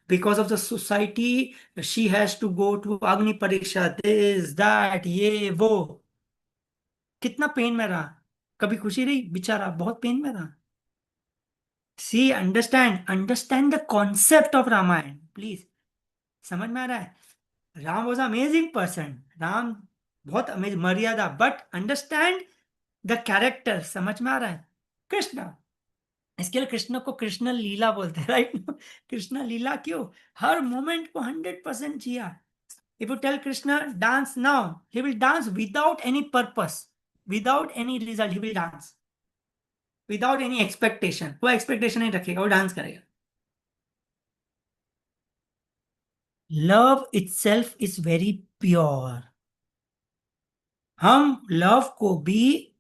because of the society she has to go to Agni Pariksha, this that, ये वो। कितना pen में रहा, कभी खुशी रही? बेचारा बहुत पेन में रहा। See understand the concept of Ramayan please, समझ में आ रहा है? Ram was amazing person, Ram बहुत अमेजिंग, मर्यादा, बट अंडरस्टैंड द कैरेक्टर, समझ में आ रहा है? कृष्ण, इसके लिए कृष्ण को कृष्ण लीला बोलते हैं, राइट? कृष्ण लीला क्यों? हर मोमेंट को 100% जिया। If you tell Krishna dance now, he will dance without any purpose, without any result, he will dance without any expectation, कोई एक्सपेक्टेशन नहीं रखेगा, वो डांस करेगा। Love itself is very pure. हम लव को भी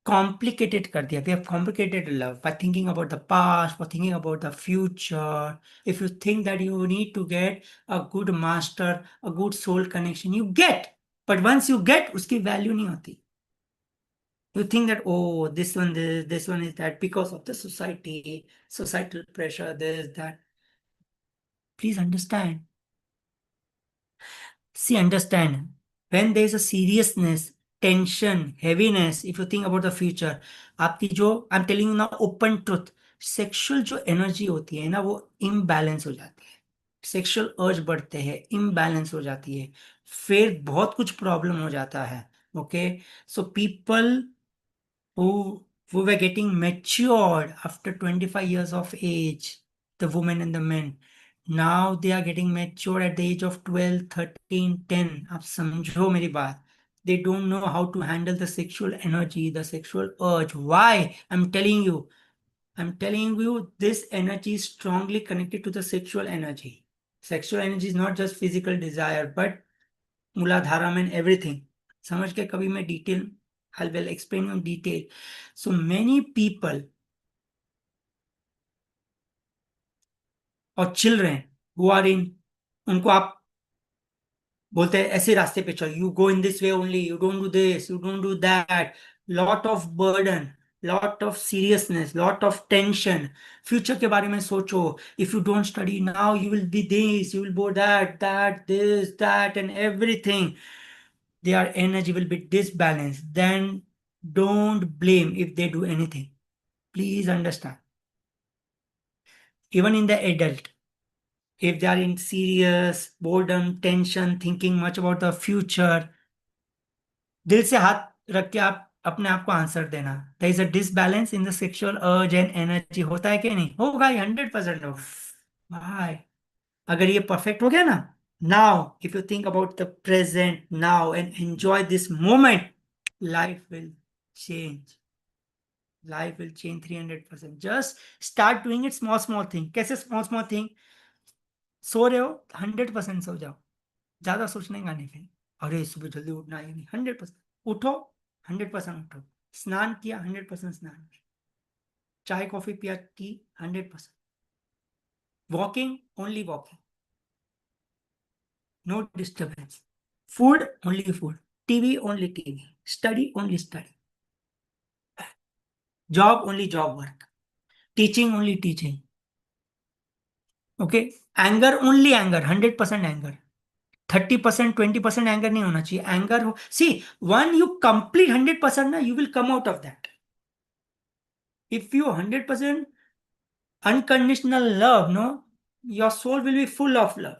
कॉम्प्लिकेटेड कर दिया, we have complicated love by thinking about the past, for thinking about the future. If you think that you need to get a good master, a good soul connection, you get, but once you get उसकी value नहीं होती। You think that, oh, this one is that because of the society, societal pressure, this, that. Please understand. See, understand. When there is a seriousness, tension, heaviness, if you think about the future, आपकी जो, आई am telling you ना open truth, sexual जो energy होती है ना, वो imbalance हो जाती है, सेक्सुअल अर्ज बढ़ते हैं, इम्बैलेंस हो जाती है, फिर बहुत कुछ प्रॉब्लम हो जाता है। Okay, so people who were getting matured after 25 years of age, the women and the men. Now they are getting matured at the age of 12, 13, 10. आप समझो मेरी बात। They don't know how to handle the sexual energy, the sexual urge. Why? I'm telling you, this energy is strongly connected to the sexual energy. Sexual energy is not just physical desire, but Muladharam and everything. समझ के कभी मैं detail, I will explain in detail. So many people or children who are in, उनको आप बोलते हैं ऐसे रास्ते पे चलो, you go in this way only, you don't do this, you don't do that, lot of burden, lot of seriousness, lot of tension, future के बारे में सोचो, if you don't study now you will be this, you will be that this that and everything, their energy will be disbalanced, then don't blame if they do anything. Please understand. Even in the adult, if they are in serious boredom, tension, thinking much about the future, दिल से हाथ रख के आप अपने आप को answer देना, there is a disbalance in the sexual urge and energy, होता है कि नहीं? होगा, 100% हो भाई। अगर ये परफेक्ट हो गया ना, Now, if you think about the present now and enjoy this moment, life will change. Life will change 300%. Just start doing it small, small thing. कैसे small, small thing? सो रहे हो 100% सो जाओ. ज्यादा सोचने का नहीं फिर. अरे सुबह जल्दी उठना है नहीं. 100% उठो. 100% उठो. स्नान किया 100% स्नान. चाय कॉफी पिया की 100%. Walking only walking. No disturbance. Food only food. TV only TV. Study only study. Job only job work. Teaching only teaching. Okay. Anger only anger. 100% anger. 30% 20% anger नहीं होना चाहिए. एंगर हो सी. वन यू कंप्लीट 100% ना, you will come out of that. If you 100% unconditional love, no, your soul will be full of love.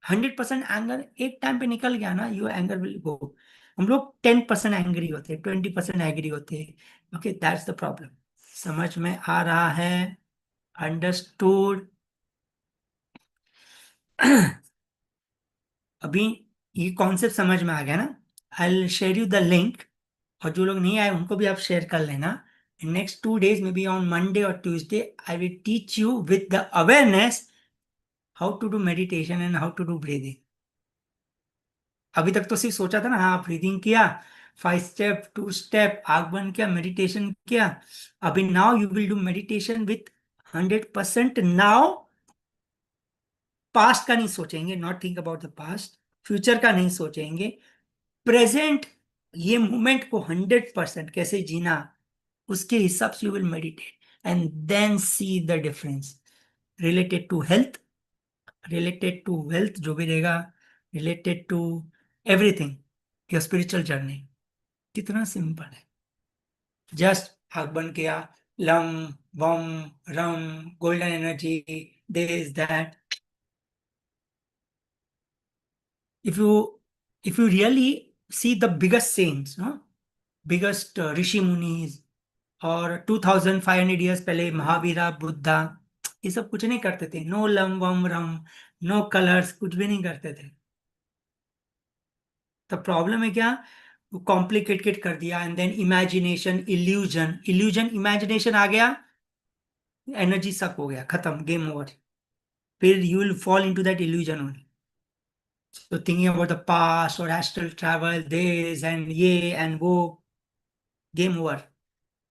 100% anger एक time पे निकल गया ना, योर एंगर विल गो. हम लोग 10% एंग्री होते हैं, 20% एंग्री होते हैं. Okay, that's the problem. समझ में आ रहा है? अंडरस्टूड? अभी ये कॉन्सेप्ट समझ में आ गया ना? I share you the link. और जो लोग नहीं आए उनको भी आप शेयर कर लेना. Next 2 days, may B on Monday और Tuesday, I will teach you with the awareness how to do meditation and how to do breathing. अभी तक तो सिर्फ सोचा था ना, हाँ ब्रीदिंग किया, 5 स्टेप 2 स्टेप, आग बंद किया, मेडिटेशन किया. अभी now you will do meditation with 100% now. Past का नहीं सोचेंगे, not think about the past. Future का नहीं सोचेंगे. प्रेजेंट, ये मोमेंट को 100% कैसे जीना, उसके हिसाब से you will meditate and then see the difference. Related to health, related to wealth जो भी रहेगा, related to everything, your spiritual journey. कितना सिंपल है. जस्ट आग बंद किया, लम वम रम, golden energy, this that. if you if you really see the biggest saints, no, biggest ऋषि मुनीज, और 2500 years पहले महावीरा, बुद्धा, ये सब कुछ नहीं करते थे. नो लम वम रम, नो कलर्स, कुछ भी नहीं करते थे. तो प्रॉब्लम है क्या? वो कॉम्प्लिकेटेड कर दिया. And then imagination, illusion, illusion imagination आ गया, एनर्जी सक हो गया, खत्म, गेम ओवर. फिर you will fall into that illusion only. So thinking about the past or astral travel, this and ये and वो, game over.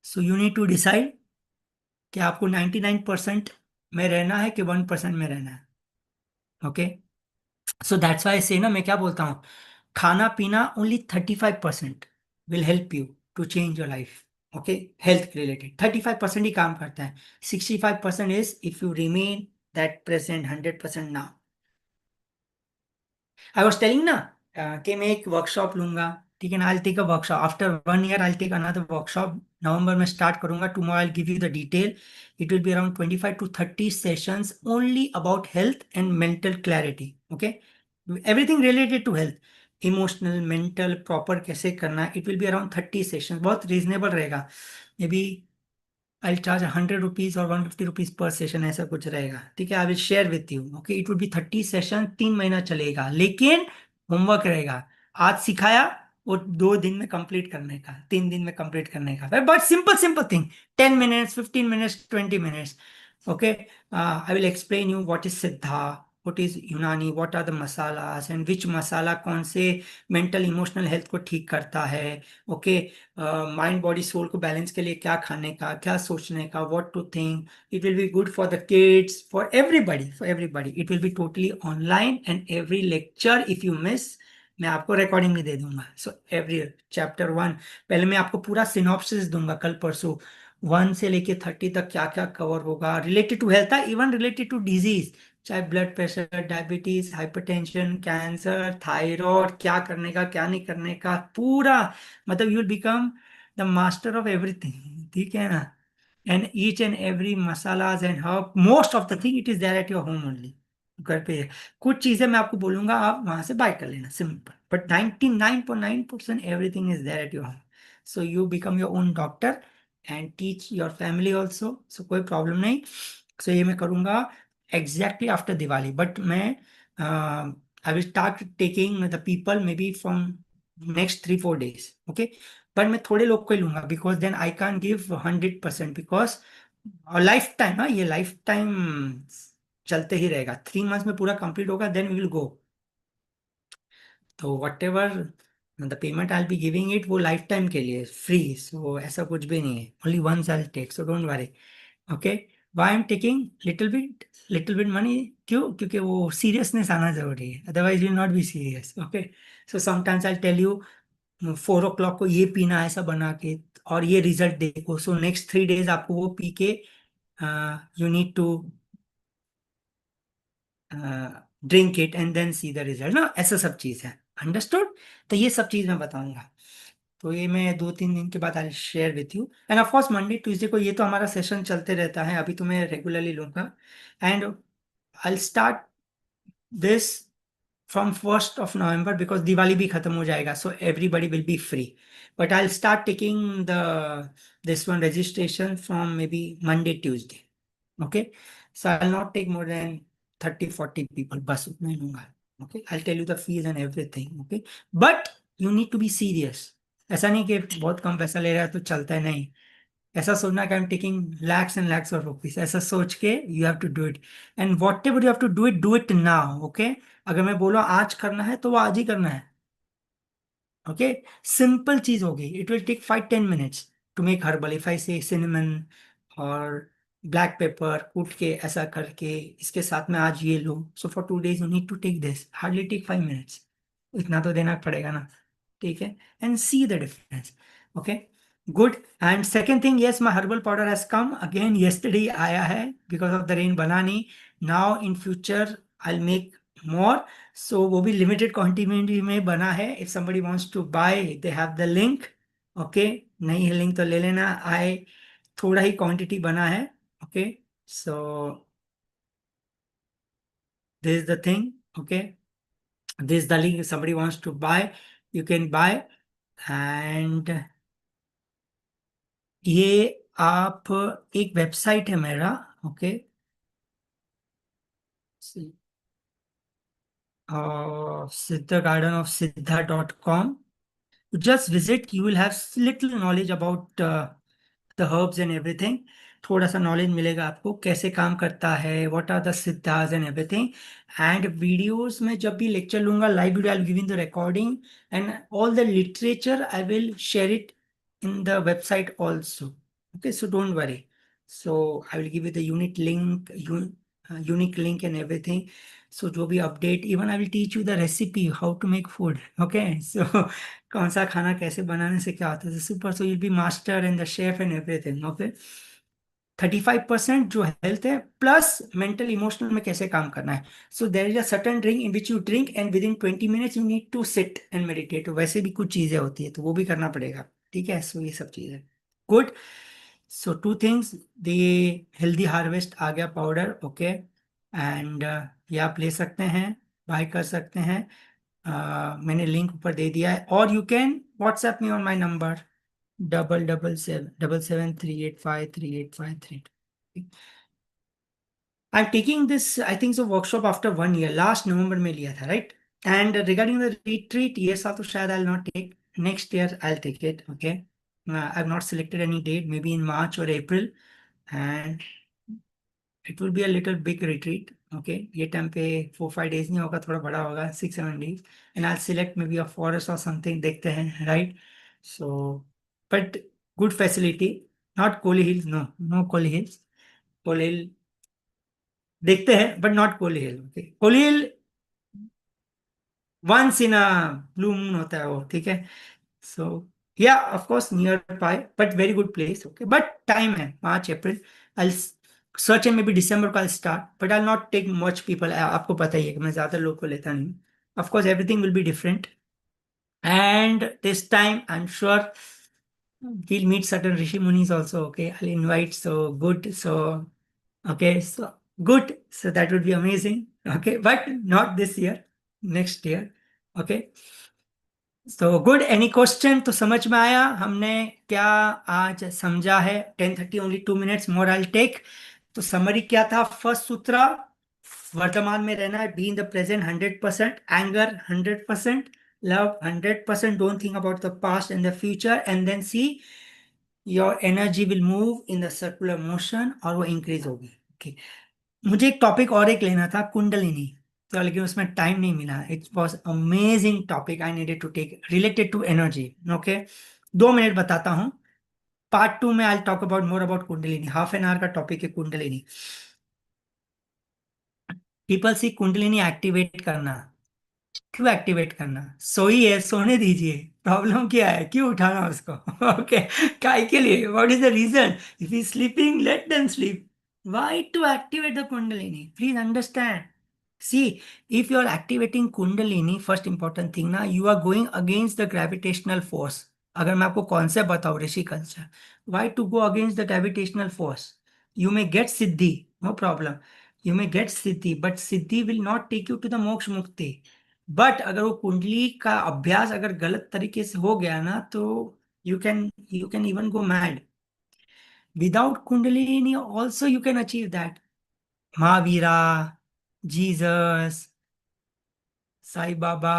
So you need to decide कि आपको 99% में रहना है कि 1% में रहना है. ओके. सो दैट्स वाई से ना, मैं क्या बोलता हूँ, खाना पीना only 35% will help you to change your life. Okay. Health related 35% ही काम करता है. 65% is if you remain that present 100% now. I was telling ना, कि मैं एक वर्कशॉप लूंगा. ठीक है ना? I take a workshop after 1 year. I take another workshop. नवंबर में स्टार्ट करूंगा. Tomorrow I give you the detail. It will be around 25 to 30 sessions only about health and mental clarity. Okay. Everything related to health, emotional, mental, proper कैसे करना. It will be around 30 sessions. बहुत reasonable रहेगा. Maybe I charge 100 rupees और 150 rupees per session, ऐसा कुछ रहेगा. ठीक है. आई will share with you. Okay. It would be 30 session, 3 महीना चलेगा. लेकिन होमवर्क रहेगा. आज सिखाया, वो 2 दिन में कंप्लीट करने का, 3 दिन में कंप्लीट करने का. But simple simple thing, 10 minutes, 15 minutes, 20 minutes. Okay. I will explain you what is Siddha, what is Unani, what are the masalas and which masala कौन से मेंटल इमोशनल हेल्थ को ठीक करता है. ओके. माइंड बॉडी सोल को balance के लिए क्या खाने का, क्या सोचने का, what to think. It will be good for the kids, for everybody, for everybody. It will be totally online and every lecture if you miss, मैं आपको रिकॉर्डिंग भी दे दूंगा. सो एवरी चैप्टर 1, पहले मैं आपको पूरा सिनॉप्सिस दूंगा कल परसों. 1 से लेके 30 तक क्या क्या कवर होगा related to health, even related to disease, चाहे blood pressure, diabetes, hypertension, cancer, thyroid, क्या करने का क्या नहीं करने का, पूरा. मतलब you will become the master of everything. ठीक है ना? And each and every masalas and herb, most of the thing it is there at your home only. घर पे है. कुछ चीजें मैं आपको बोलूंगा, आप वहां से बाय कर लेना, simple. But 99.9% everything is there at your home. So you become your own doctor and teach your family also. So कोई प्रॉब्लम नहीं. सो ये मैं करूंगा. exactly after Diwali. But मैं I will start taking the people maybe from next 3-4 days. Okay, पर मैं थोड़े लोग को ही लूंगा because then I can't give 100% because life time, हाँ ये लाइफ टाइम चलते ही रहेगा। 3 मंथ्स में पूरा कंप्लीट होगा, देन वी विल गो। तो whatever the payment I be giving it, वो लाइफ टाइम के लिए फ्री। सो ऐसा कुछ भी नहीं है, only once I take, so don't worry. Okay, why I am taking little bit money? क्यों? क्योंकि वो सीरियसनेस आना जरूरी है, otherwise will not be serious. Okay, so sometimes I tell you 4 o'clock को ये पीना है, ऐसा बना के, और ये रिजल्ट देखो। सो नेक्स्ट 3 days आपको वो पी के you need to drink it and then see the result ना, ऐसा सब चीज है। अंडरस्टूड? तो ये सब चीज मैं बताऊंगा। तो ये मैं 2-3 दिन के बाद I share with you, end of course Monday Tuesday को ये तो हमारा सेशन चलते रहता है, अभी तो मैं रेगुलरली लूंगा। And I start this from 1st of November because Diwali भी खत्म हो जाएगा, so everybody will be free. But I start taking the this one registration from may be Monday Tuesday. Okay, so I'll not take more than 30-40 people, बस उतना ही लूंगा। Okay, I'll tell you the fees and everything. Okay, but you need to be serious। ऐसा नहीं कि बहुत कम पैसा ले रहा है तो चलता है, नहीं। ऐसा सोचना कि I'm taking lakhs and lakhs of rupees, ऐसा सोच के you have to do it, and whatever you have to do it now। Okay, अगर मैं बोला आज करना है तो वो आज ही करना है। ओके, सिंपल चीज होगी, it will take 5-10 minutes to make herbal. If I say cinnamon और ब्लैक पेपर कूट के ऐसा करके इसके साथ में आज ये लो, so for 2 days you need to take this, hardly take 5 minutes। इतना तो देना पड़ेगा ना, ठीक है? And see the difference. Okay, good. And second thing, yes my herbal powder has come again, yesterday आया है, बिकॉज ऑफ द रेन बना नहीं। Now in future I make more, so वो भी लिमिटेड क्वांटिटी में बना है। If somebody wants to buy, they have the link। Okay, नहीं है लिंक तो ले लेना। आई थोड़ा ही क्वांटिटी बना है। Okay, so this is the thing। okay, this is the link, if somebody wants to buy, you can buy। and ये आप, एक वेबसाइट है मेरा। ओके, सिद्धा garden of siddha.com। just visit, you will have little knowledge about the herbs and everything। थोड़ा सा knowledge मिलेगा आपको कैसे काम करता है, what are the siddhas and everything. And videos में जब भी लेक्चर लूंगा, live video I will give in the recording, and all the literature I will share it in the website also. Okay, so don't worry. So I will give you the unique link and everything. So जो भी update, even I will teach you the recipe how to make food. Okay, so कौन सा खाना कैसे बनाने से क्या होता है, super, so you'll be master and the chef and everything. Okay, 35% जो हेल्थ है, प्लस मेंटल इमोशनल में कैसे काम करना है। So there is a certain drink in which you drink and within 20 minutes you need to sit and meditate. वैसे भी कुछ चीजें होती है तो वो भी करना पड़ेगा, ठीक है? सो ये सब चीजें, good. So 2 things, the healthy harvest आ गया पाउडर। ओके, एंड ये आप ले सकते हैं, बाय कर सकते हैं। मैंने लिंक ऊपर दे दिया है, और you can WhatsApp me on my number 77773853853853। I am taking this, I think so, workshop after 1 year, last नवंबर में लिया था, right? And regarding the retreat, ये साल तो शायद I not take, next year I take it. Okay, I have not selected any date, maybe in March और April, and it will be a little big retreat. Okay, ये time पे 4-5 days नहीं होगा, थोड़ा बड़ा होगा, 6-7 days, and I select maybe a forest और something, देखते हैं, right? So but good facility, not Kolli Hills, no no Kolli Hills. Kolli Hill देखते हैं, but not Kolli Hill. Okay, Kolli Hill once in a blue moon होता है वो, ठीक है? सो या of course nearby, but very good place. Okay, but time है, March April, I search and maybe दिसंबर को I start, but I not take much people. आपको पता ही है कि मैं ज्यादा लोग को लेता नहीं। Of course everything will be different, and this time I'm sure we'll meet certain rishi munis also। Okay, I'll invite, so good, so okay, so good, so that would be amazing। Okay, but not this year, next year। Okay, so good। any question? तो समझ में आया हमने क्या आज समझा है? 10:30, only 2 minutes more I'll take। तो समरी क्या था? फर्स्ट सूत्रा, वर्तमान में रहना है, be in the present 100%, anger 100%, love 100%, don't think about the past and the future, and then see your energy will move in the circular motion और वो increase होगी। ओके, मुझे एक टॉपिक और एक लेना था, कुंडलिनी, तो लेकिन उसमें टाइम नहीं मिला। It was amazing topic I needed to take related to energy. Okay, 2 minute बताता हूँ। पार्ट 2 में I talk about more about kundalini, half an hour का टॉपिक है kundalini. People see kundalini activate करना, क्यों एक्टिवेट करना? सोई है, सोने दीजिए। प्रॉब्लम क्या है, क्यों उठाना उसको? ओके, काय के लिए? What is the reason? If he sleeping, let them sleep. Why to activate the kundalini? Please understand. See, if you are activating kundalini, first important thing ना, you are going against the gravitational force। अगर मैं आपको concept बताऊं ऋषि culture, why to go against the gravitational force? You may get siddhi, no problem, you may get siddhi, but siddhi will not take you to the मोक्ष मुक्ति। But अगर वो कुंडली का अभ्यास अगर गलत तरीके से हो गया ना, तो you can even go mad. Without kundalini also you can achieve that. Mahavira, Jesus, Sai Baba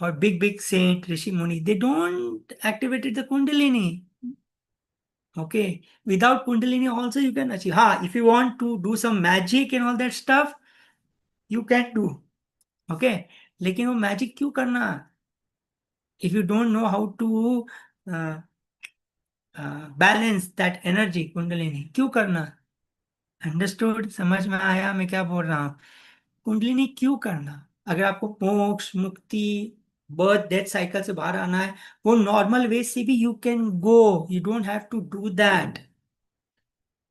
और बिग बिग सेंट ऋषि मुनि, they don't activated the kundalini. Okay, without kundalini also you can achieve. हाँ, if you want to do some magic and all that stuff, you can do. Okay, लेकिन वो magic क्यों करना? If you don't know how to balance that energy, kundalini क्यों करना? Understood? समझ में आया मैं क्या बोल रहा हूँ? कुंडलिनी क्यों करना? अगर आपको मोक्ष मुक्ति, बर्थ डेथ साइकिल से बाहर आना है, वो नॉर्मल वे से भी you can go. You don't have to do that.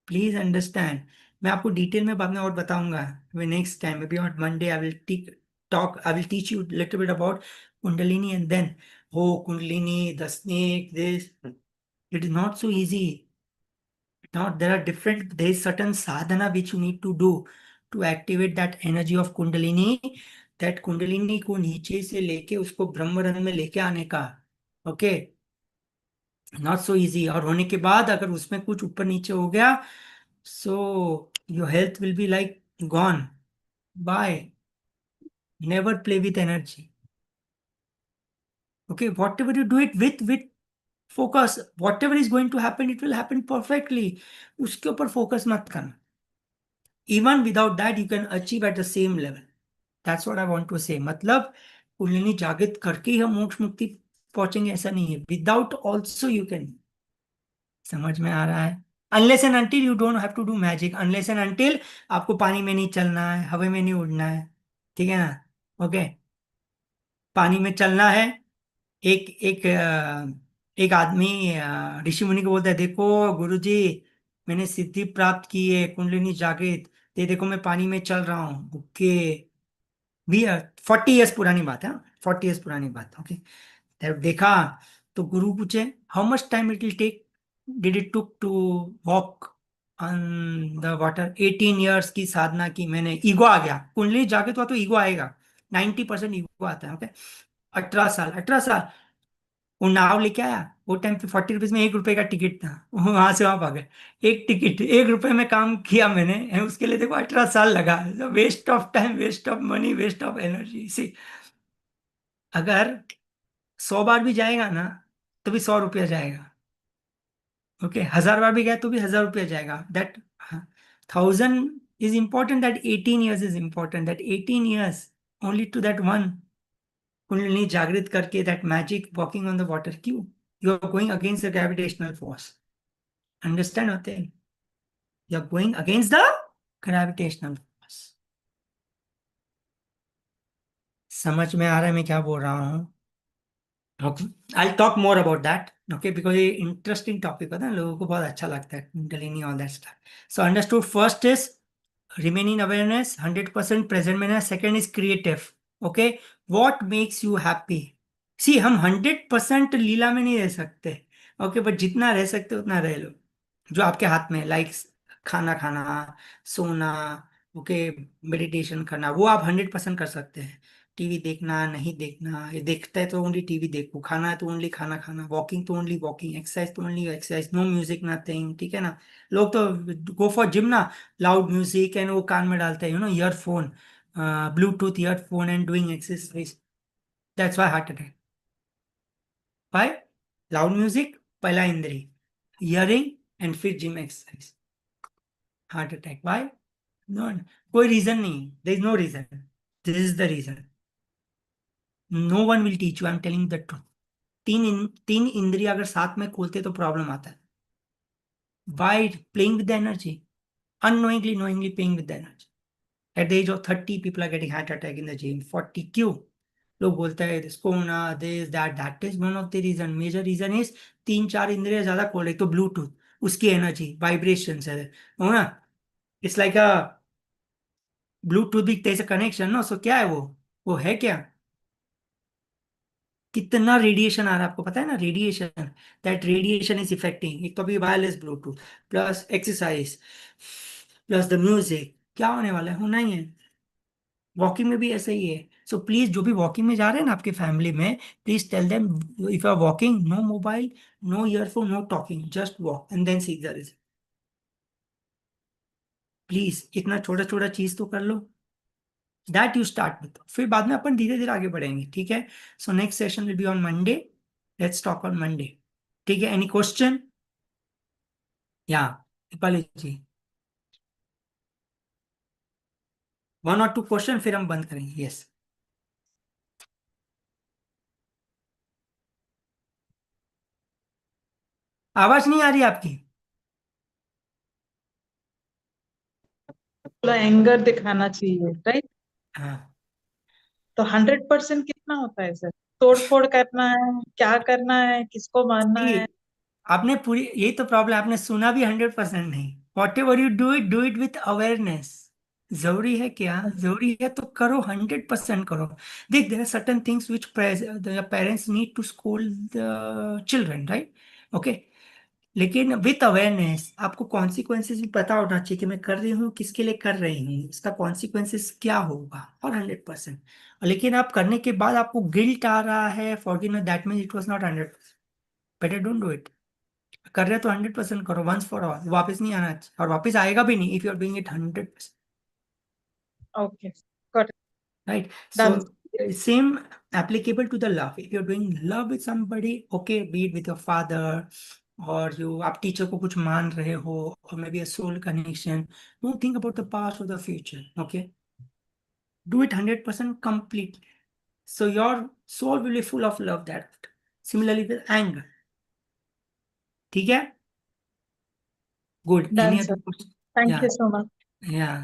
Please understand. मैं आपको डिटेल में बाद में और बताऊंगा। Next time, may be on Monday, I will talk, I will teach you little bit about kundalini, and then हो kundalini, the snake, this, it is not so easy. Now there are different, there is certain sadhana which you need to do to activate that energy of kundalini, that kundalini को नीचे से लेके उसको ब्रह्मरंध्र में लेके आने का। Okay, not so easy. और होने के बाद अगर उसमें कुछ ऊपर नीचे हो गया, so your health will be like gone. Bye, never play with energy. Okay, whatever you do it with focus, whatever is going to happen, it will happen perfectly. उसके ऊपर फोकस मत करना। Even without that you can achieve at the same level. That's what I want to say. मतलब कुंडलिनी जागृत करके ही हम मोक्ष मुक्ति पहुंचेंगे ऐसा नहीं है, विदाउट ऑल्सो यू कैन। समझ में आ रहा है? Unless and until you don't have to do magic, unless and until आपको पानी में नहीं चलना है, हवा में नहीं उड़ना है। ठीक है ना? ओके, पानी में चलना है। एक एक एक आदमी ऋषि मुनि को बोलता है, देखो गुरुजी, मैंने सिद्धि प्राप्त की है, कुंडलिनी जागृत, ये देखो मैं पानी में चल रहा हूँ। ओके, भी 40 ईयर्स पुरानी बात है, 40 ईयर्स पुरानी बात। ओके, तब देखा, तो गुरु पूछे, how much time it will take, did it took to walk on the water? 18 years की साधना की मैंने, ईगो आ गया। कुंडली जाके तो ईगो आएगा, 90% ईगो आता है। ओके, 18 साल, 18 साल वो नाव लेके आया। वो टाइम पे 40 रुपीज में 1 रुपए का टिकट था, वहां से वहां भागे। एक टिकट 1 रुपए में काम किया मैंने, उसके लिए देखो 18 साल लगा। Waste of time, waste of money, waste of energy. See, अगर 100 बार भी जाएगा ना, तो भी 100 रुपया जाएगा। ओके, 1000 बार भी गया तो भी 1000 रुपया जाएगा। That 1000 is important, that 18 years is important, that 18 years only to that one kundalini जागृत करके, that magic walking on the water. क्यों? You are going against the gravitational force. Understand होते हैं? You are going against the gravitational force. समझ में आ रहा है मैं क्या बोल रहा हूँ? Okay, I talk more about that. Okay, because ये इंटरेस्टिंग टॉपिक होता है, लोगों को बहुत अच्छा लगता है kundalini, all that stuff. So understood, first is remain in awareness, 100% present में ना। Second is creative. Okay, what makes you happy? See, हम 100% लीला में नहीं रह सकते। ओके, बट जितना रह सकते उतना रह लो, जो आपके हाथ में, लाइक खाना खाना, सोना, ओके, मेडिटेशन करना, वो आप 100% कर सकते हैं। टीवी देखना नहीं देखना, ये देखता है तो ओनली टीवी देखो, खाना है तो ओनली खाना खाना, वॉकिंग तो ओनली वॉकिंग, एक्सरसाइज तो only exercise, no music nothing, ठीक है ना। लोग तो गो फॉर जिम ना, लाउड म्यूजिक एंड वो कान में डालते हैं earphone, Bluetooth earphone and doing exercise, that's why heart attack. Why? Loud music पहला इंद्री, हियरिंग एंड फिर gym exercise, heart attack. Why? No, कोई रीजन नहीं, there is no reason, this is the reason. No one will teach you, I am telling the truth. तीन इंद्रिय अगर साथ में खोलते तो प्रॉब्लम आता है। By playing with the energy, unknowingly knowingly playing with the energy, at the age of 30 people are getting heart attack in the gym, 40 क्यों? लोग बोलते हैं इसको ना, this that, that is one of the reason, major reason is तीन चार इंद्रिय ज्यादा खोल रही, तो ब्लूटूथ, उसकी एनर्जी वाइब्रेशन है, हो ना। इट्स लाइक अ ब्लूटूथ भी तेज कनेक्शन ना, सो क्या है वो है क्या? कितना रेडिएशन आ रहा है आपको पता है ना, radiation, that radiation is affecting, एक तो अभी wireless Bluetooth plus exercise plus the music, क्या होने वाला है? होना ही है। वॉकिंग में भी ऐसा ही है। सो प्लीज जो भी वॉकिंग में जा रहे हैं ना आपके फैमिली में, please tell them, if you are walking, no mobile, no earphone, no talking, just walk and then see the result. Please इतना छोटा छोटा चीज तो कर लो, दैट यू स्टार्ट विथ, फिर बाद में अपन धीरे धीरे आगे बढ़ेंगे, ठीक है। So next session will be on Monday, let's talk on Monday, ठीक है। Any question? या दीपाली जी, वन और टू क्वेश्चन फिर हम बंद करेंगे, यस। आवाज नहीं आ रही आपकी। थोड़ा एंगर दिखाना चाहिए, राइट? हाँ, तो 100% कितना होता है सर? तोड़ फोड़ करना है, क्या करना है, किसको मारना ये है? आपने पूरी, यही तो प्रॉब्लम, आपने सुना भी 100% नहीं। What ever you do it with awareness. जरूरी है क्या? जरूरी है तो करो, 100% करो। देख, there are certain things which parents need to school the children, right? Okay, लेकिन विथ अवेयरनेस आपको कॉन्सिक्वेंसेस भी पता होना चाहिए कि मैं कर रही हूँ किसके लिए कर रही हूँ, इसका कॉन्सिक्वेंसेस क्या होगा, और 100%। लेकिन आप करने के बाद आपको गिल्ट आ रहा है, forgiveness, that means it was not 100%। Better don't do it. कर रहे हो तो 100% करो, वंस फॉर ऑल, वापस नहीं आना चाहिए, और वापस आएगा भी नहीं if you are doing it 100%, okay, got it, right? So done. Same applicable to the love, if you're doing love with somebody, okay, be it with your father, और जो आप टीचर को कुछ मान रहे हो, और may be a soul connection, don't think about the past or the future, okay? Do it 100% complete, so your soul will be full of love, that similarly with anger, ठीक है? Good, done any other sir, question? Thank Yeah, you so much. yeah.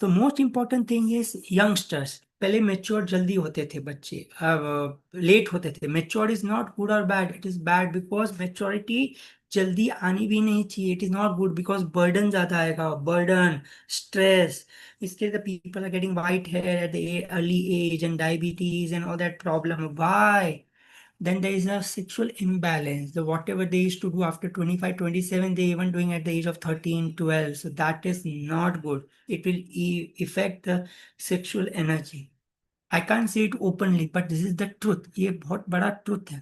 तो most important thing is youngsters, पहले mature जल्दी होते थे बच्चे, अब late होते थे। मेच्योर इज नॉट गुड और bad, it is bad because maturity जल्दी आनी भी नहीं चाहिए। It is not good because burden ज्यादा आएगा, बर्डन, स्ट्रेस, इसके the people are getting white hair at the early age and diabetes and all that problem. Why? Then there is a sexual imbalance. The whatever they used to do after 25, 27, they even doing at the age of 13, 12. So that is not good. It will affect the sexual energy. I can't say it openly, but this is the truth. ये बहुत बड़ा truth है।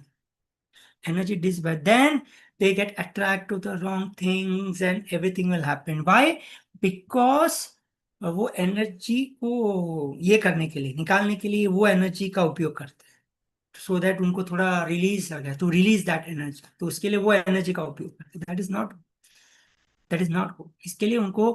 Energy disband. Then they get attracted to the wrong things and everything will happen. Why? Because वो energy को ये करने के लिए, निकालने के लिए वो एनर्जी का उपयोग करते हैं, सो दैट उनको थोड़ा रिलीज आ जाए, तो रिलीज दैट एनर्जी, तो उसके लिए वो एनर्जी का उपयोग करते हैं। That is not good. इसके लिए उनको,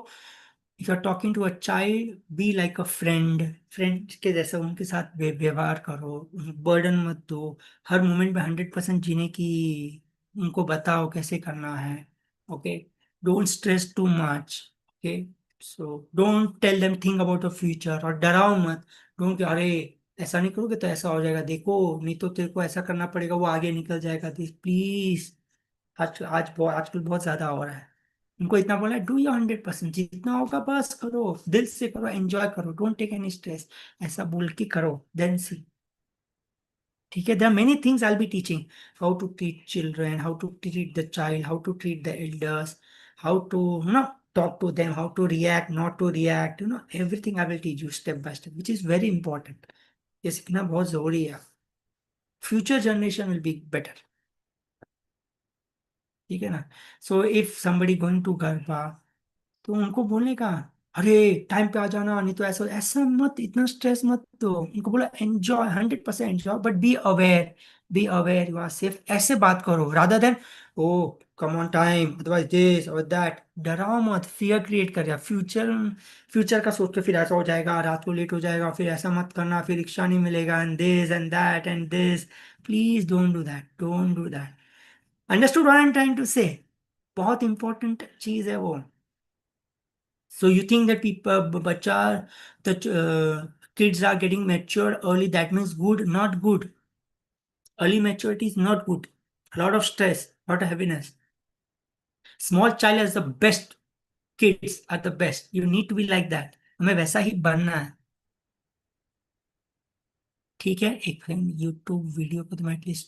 if you are talking to a child, be like a friend, friend के जैसा उनके साथ व्यवहार करो, बर्डन मत दो, हर मोमेंट में 100% जीने की उनको बताओ कैसे करना है, okay? Don't stress too much, okay? So don't tell them think about the future, और डराओ मत। डोंट, अरे ऐसा नहीं करोगे तो ऐसा हो जाएगा, देखो नहीं तो तेरे को ऐसा करना पड़ेगा, वो आगे निकल जाएगा, प्लीज। आजकल बहुत ज्यादा हो रहा है। उनको इतना बोला, डू योर 100%, जितना होगा बस करो, दिल से करो, एंजॉय करो, डोंट टेक एनी स्ट्रेस, ऐसा बोल के करो, देन सी, ठीक है? There are many things I will be teaching, how to treat children, how to treat the child, how to treat the elders, how to, talk to them, how to react, not to react, everything I will teach you step by step, which is very important. ये सीखना बहुत जरूरी है. Future generation will be better. ठीक है ना. So if somebody going to Garba, तो उनको बोलने का, अरे टाइम पे आ जाना, नहीं तो ऐसा ऐसा मत, इतना स्ट्रेस मत दो. उनको बोला enjoy, 100% enjoy, but be aware. Be aware, you are safe. ऐसे बात करो rather than oh come on time, otherwise this और दैट. डराओ मत, फियर क्रिएट कर रहा. फ्यूचर फ्यूचर का सोच के फिर ऐसा हो जाएगा, रात को लेट हो जाएगा, फिर ऐसा मत करना, फिर रिक्शा नहीं मिलेगा, and this and that and this. Please don't do that, don't do that. Understood what I am trying to say. बहुत इंपॉर्टेंट चीज है वो. So you think that people, bacha, the kids are getting mature early, that means good? Not good. Early maturity is not good. A lot of stress, a lot of heaviness. Small child is the best. Kids are the best. You need to be like that. हमें वैसा ही बनना है. ठीक है. एक YouTube video को तुम at least